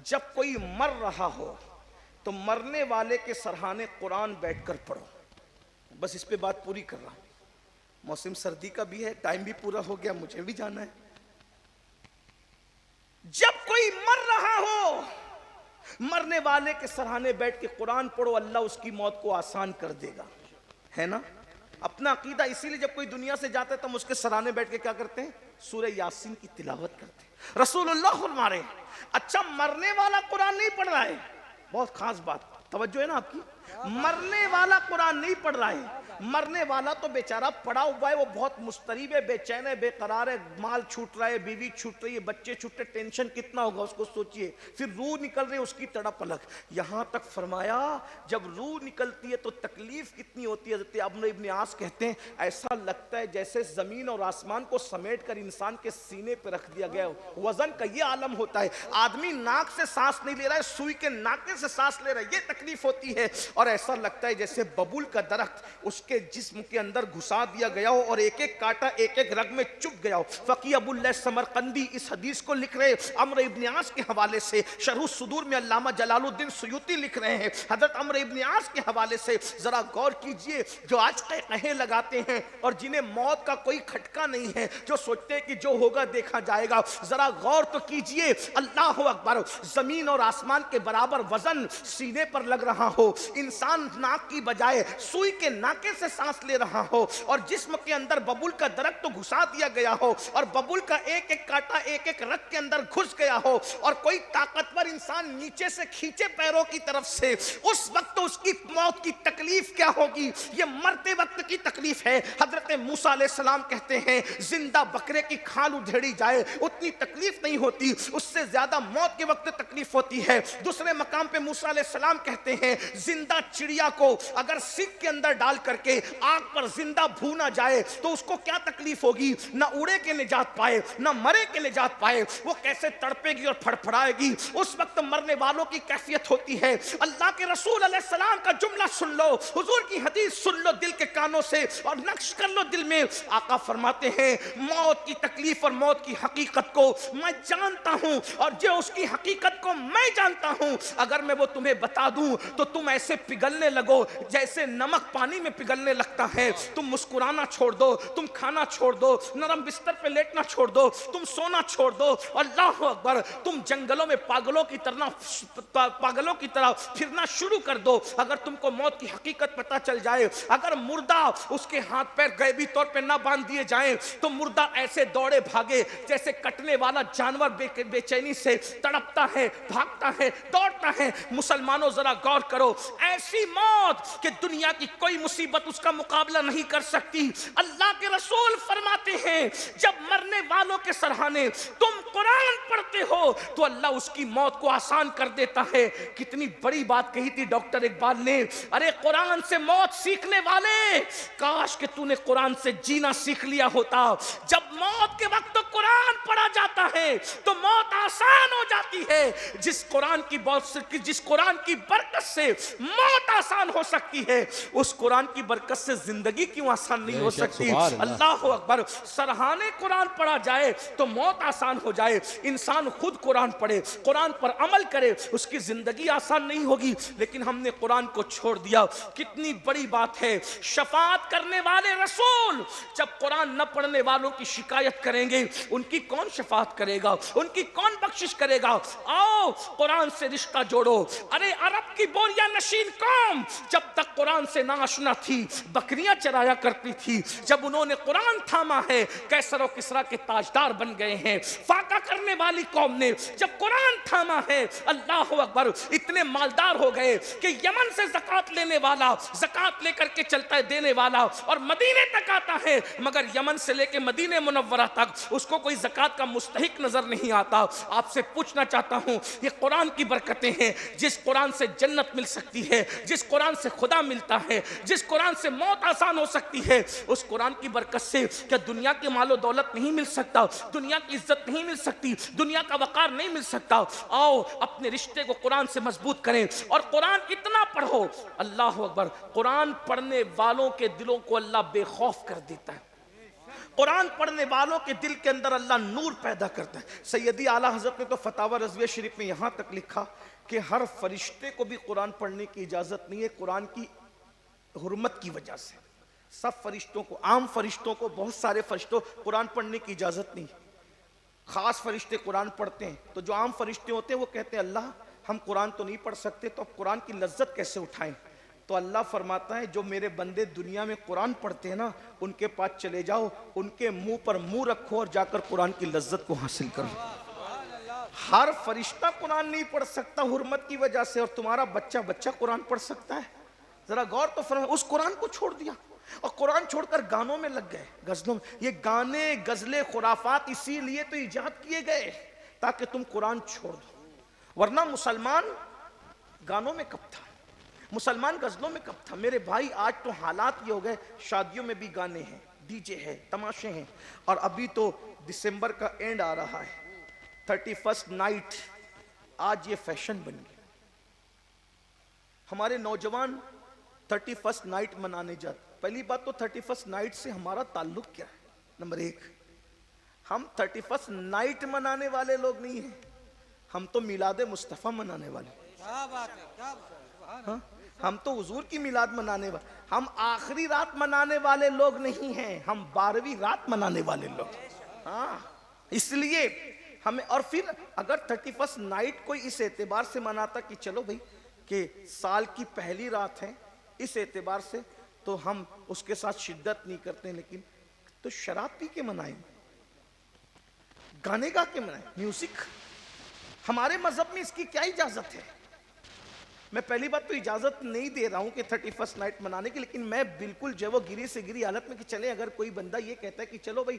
जब कोई मर रहा हो तो मरने वाले के सरहाने कुरान बैठकर पढ़ो। बस इस पे बात पूरी कर रहा हूं। मौसम सर्दी का भी है, टाइम भी पूरा हो गया, मुझे भी जाना है। जब कोई मर रहा हो, मरने वाले के सराहने बैठ के कुरान पढ़ो, अल्लाह उसकी मौत को आसान कर देगा, है ना? अपना अकीदा। इसीलिए जब कोई दुनिया से जाता है तो हम उसके सराहने बैठ के क्या करते हैं? सूरह यासीन की तिलावत करते हैं। रसूलुल्लाह फरमा रहे हैं, अच्छा मरने वाला कुरान नहीं पढ़ रहा है, बहुत खास बात, तवज्जो है ना आपकी? मरने वाला कुरान नहीं पढ़ रहा है, मरने वाला तो बेचारा पड़ा हुआ है, वो बहुत मुस्तरीब है, बेचैन है, बेकरार है, माल छूट रहा है, बीवी छूट रही है, बच्चे छूट रहे, टेंशन कितना होगा उसको सोचिए, फिर रूह निकल रही है उसकी तड़प अलग। यहां तक फरमाया जब रूह निकलती है तो तकलीफ कितनी होती है। हज़रत अम्र इब्न आस कहते हैं, ऐसा लगता है जैसे जमीन और आसमान को समेट कर इंसान के सीने पर रख दिया गया, वजन का ये आलम होता है। आदमी नाक से सांस नहीं ले रहा है, सुई के नाके से सांस ले रहा है, ये तकलीफ होती है। और ऐसा लगता है जैसे बबूल का दरख्त उसके जिस्म के अंदर घुसा दिया गया हो और एक एक कांटा एक एक रग में चुभ गया हो। फकी अबुल्लाह समरकंदी इस हदीस को लिख रहे अम्र इब्न आस के हवाले से, शरह सुदूर में अल्लामा जलालुद्दीन सुयूती लिख रहे हैं हजरत अम्र इब्न आस के हवाले से। जरा गौर कीजिए, जो आज कहे लगाते हैं और जिन्हें मौत का कोई खटका नहीं है, जो सोचते हैं कि जो होगा देखा जाएगा, जरा गौर तो कीजिए। अल्लाह अकबर, जमीन और आसमान के बराबर वजन सीने पर लग रहा हो, इंसान नाक की बजाय सुई के नाके से सांस ले रहा हो और जिस्म के अंदर बबूल का दरख्त तो घुसा दिया गया हो और बबूल का एक एक कांटा एक एक रग के अंदर घुस गया हो और कोई ताकतवर इंसान नीचे से खींचे पैरों की तरफ से, उस वक्त तो उसकी मौत की तकलीफ क्या होगी? ये मरते वक्त की तकलीफ है। हजरत मूसा अलैहिस्सलाम कहते हैं जिंदा बकरे की खाल उधेड़ी जाए उतनी तकलीफ नहीं होती, उससे ज्यादा मौत के वक्त तकलीफ होती है। दूसरे मकाम पे मूसा अलैहिस्सलाम कहते हैं जिंदा चिड़िया को अगर सीख के अंदर डाल करके आग पर जिंदा भूना जाए तो उसको क्या तकलीफ होगी? ना उड़े के निजात पाए ना मरे के निजात पाए, वो कैसे तड़पेगी और फड़फड़ाएगी। उस वक्त मरने वालों की कैफियत होती है। अल्लाह के रसूल अलैहिस्सलाम का जुमला सुन लो, हुजूर की हदीस सुन लो दिल के कानों से और नक्श कर लो दिल में। आका फरमाते हैं मौत की तकलीफ और मौत की हकीकत को मैं जानता हूं और जो उसकी हकीकत को मैं जानता हूं अगर मैं वो तुम्हें बता दूं तो तुम ऐसे पिघलने लगो जैसे नमक पानी में पिघलने लगता है। तुम मुस्कुराना छोड़ दो, तुम खाना छोड़ दो, नरम बिस्तर पे लेटना छोड़ दो, तुम सोना छोड़ दो। अल्लाह अकबर, तुम जंगलों में पागलों की तरह फिरना शुरू कर दो। अगर तुमको मौत की हकीकत पता चल जाए, अगर मुर्दा उसके हाथ पैर गैबी तौर पे ना बांध दिए जाएं तो मुर्दा ऐसे दौड़े भागे जैसे कटने वाला जानवर बेचैनी से तड़पता है, भागता है, दौड़ता है। मुसलमानों जरा गौर करो, ऐसी मौत कि दुनिया की कोई मुसीबत उसका मुकाबला नहीं कर सकती। अल्लाह के रसूल फरमाते हैं जब मरने वालों के सरहाने तुम कुरान पढ़ते हो तो अल्लाह उसकी मौत को आसान कर देता है। कितनी बड़ी बात कही थी डॉक्टर इकबाल ने, अरे कुरान से मौत सीखने वाले, काश कि तूने कुरान से जीना सीख लिया होता। जब मौत के वक्त तो कुरान पढ़ा जाता है तो मौत आसान हो जाती है। जिस कुरान की बरकत से मौत आसान हो सकती है उस कुरान की बरकत से जिंदगी क्यों आसान नहीं हो सकती? अल्लाह अकबर, सरहाने कुरान पढ़ा जाए तो मौत आसान हो जाए। इंसान खुद कुरान पढ़े, कुरान पर अमल करे, उसकी जिंदगी आसान नहीं होगी। लेकिन हमने कुरान को छोड़ दिया। कितनी बड़ी बात है। शफाअत करने वाले रसूल जब कुरान न पढ़ने वालों की शिकायत करेंगे, उनकी कौन शफाअत करेगा? उनकी कौन बख्शिश करेगा? आओ कुरान से रिश्ता जोड़ो। अरे अरब की बोरिया नशीन कौम जब तक कुरान से नाआशना थी बकरियां चराया करती थी। जब उन्होंने कुरान थामा है कैसर और किसरा के ताजदार बन गए हैं। फाका करने वाली कौम ने जब कुरान थामा है, अल्लाह अकबर, इतने मालदार हो गए कि यमन से ज़कात लेने वाला ज़कात लेकर के चलता है देने वाला और मदीने तक आता है, मगर यमन से लेके मदीने मुनव्वरा तक उसको कोई ज़कात का मुस्तहिक नजर नहीं आता। आपसे पूछना चाहता हूं, ये कुरान की बरकतें हैं। जिस कुरान से जन्नत मिल सकती है, जिस कुरान से खुदा मिलता है, जिस कुरान से मौत आसान हो सकती है, उस कुरान की बरकत से क्या दुनिया की मालो दौलत नहीं मिल सकता? दुनिया की इज्जत नहीं मिल सकती? दुनिया का वकार नहीं मिल सकता? आओ अपने रिश्ते को कुरान से मजबूत करें और कुरान इतना पढ़ो। अल्लाह अकबर, कुरान पढ़ने वालों के दिलों को अल्लाह बेखौफ कर देता है। कुरान पढ़ने वालों के दिल के अंदर अल्लाह नूर पैदा करता है। सैयदी आला हजरत ने तो फतावा रज़विया शरीफ में यहां तक लिखा कि हर फरिश्ते को भी कुरान पढ़ने की इजाजत नहीं है, कुरान की हुर्मत की वजह से। सब फरिश्तों को, आम फरिश्तों को, बहुत सारे फरिश्तों कुरान पढ़ने की इजाजत नहीं। खास फरिश्ते कुरान पढ़ते हैं, तो जो आम फरिश्ते होते हैं वो कहते हैं अल्लाह हम कुरान तो नहीं पढ़ सकते, तो अब कुरान की लज्जत कैसे उठाएं? तो अल्लाह फरमाता है जो मेरे बंदे दुनिया में कुरान पढ़ते हैं ना, उनके पास चले जाओ, उनके मुंह पर मुंह रखो और जाकर कुरान की लज्जत को हासिल करो। हर फरिश्ता कुरान नहीं पढ़ सकता हुर्मत की वजह से, और तुम्हारा बच्चा कुरान पढ़ सकता है? जरा गौर तो फरमा। उस कुरान को छोड़ दिया और कुरान छोड़कर गानों में लग गए, गजलों में। ये गाने, गजले, खुराफात इसीलिए तो इजाद किए गए ताकि तुम कुरान छोड़ दो, वरना मुसलमान गानों में कब था, मुसलमान गजलों में कब था? मेरे भाई आज तो हालात ये हो गए, शादियों में भी गाने हैं, डीजे है, तमाशे हैं, और अभी तो दिसंबर का एंड आ रहा है, 31st नाइट, आज ये फैशन बन गया। हमारे नौजवान 31st नाइट मनाने जाते। पहली बात तो 31st नाइट से हमारा ताल्लुक क्या है? नंबर एक, हम 31st नाइट मनाने वाले लोग नहीं हैं, हम तो मिलाद मुस्तफ़ा मनाने वाले। क्या बात है, क्या बात है। हाँ? हम तो हुजूर की मिलाद मनाने वाले, हम आखिरी रात मनाने वाले लोग नहीं हैं, हम 12वीं रात मनाने वाले लोग। हाँ, इसलिए हमें, और फिर अगर 31st नाइट कोई इस एतबार से मनाता कि चलो भाई कि साल की पहली रात है, इस एतबार से, तो हम उसके साथ शिद्दत नहीं करते, लेकिन तो शराब पी के मनाएं, गाने गा के मनाएं, म्यूजिक। हमारे मजहब में इसकी क्या इजाजत है? मैं पहली बात तो इजाजत नहीं दे रहा हूं कि 31st नाइट मनाने की, लेकिन मैं बिल्कुल जो है वो गिरी से गिरी हालत में कि चले, अगर कोई बंदा ये कहता है कि चलो भाई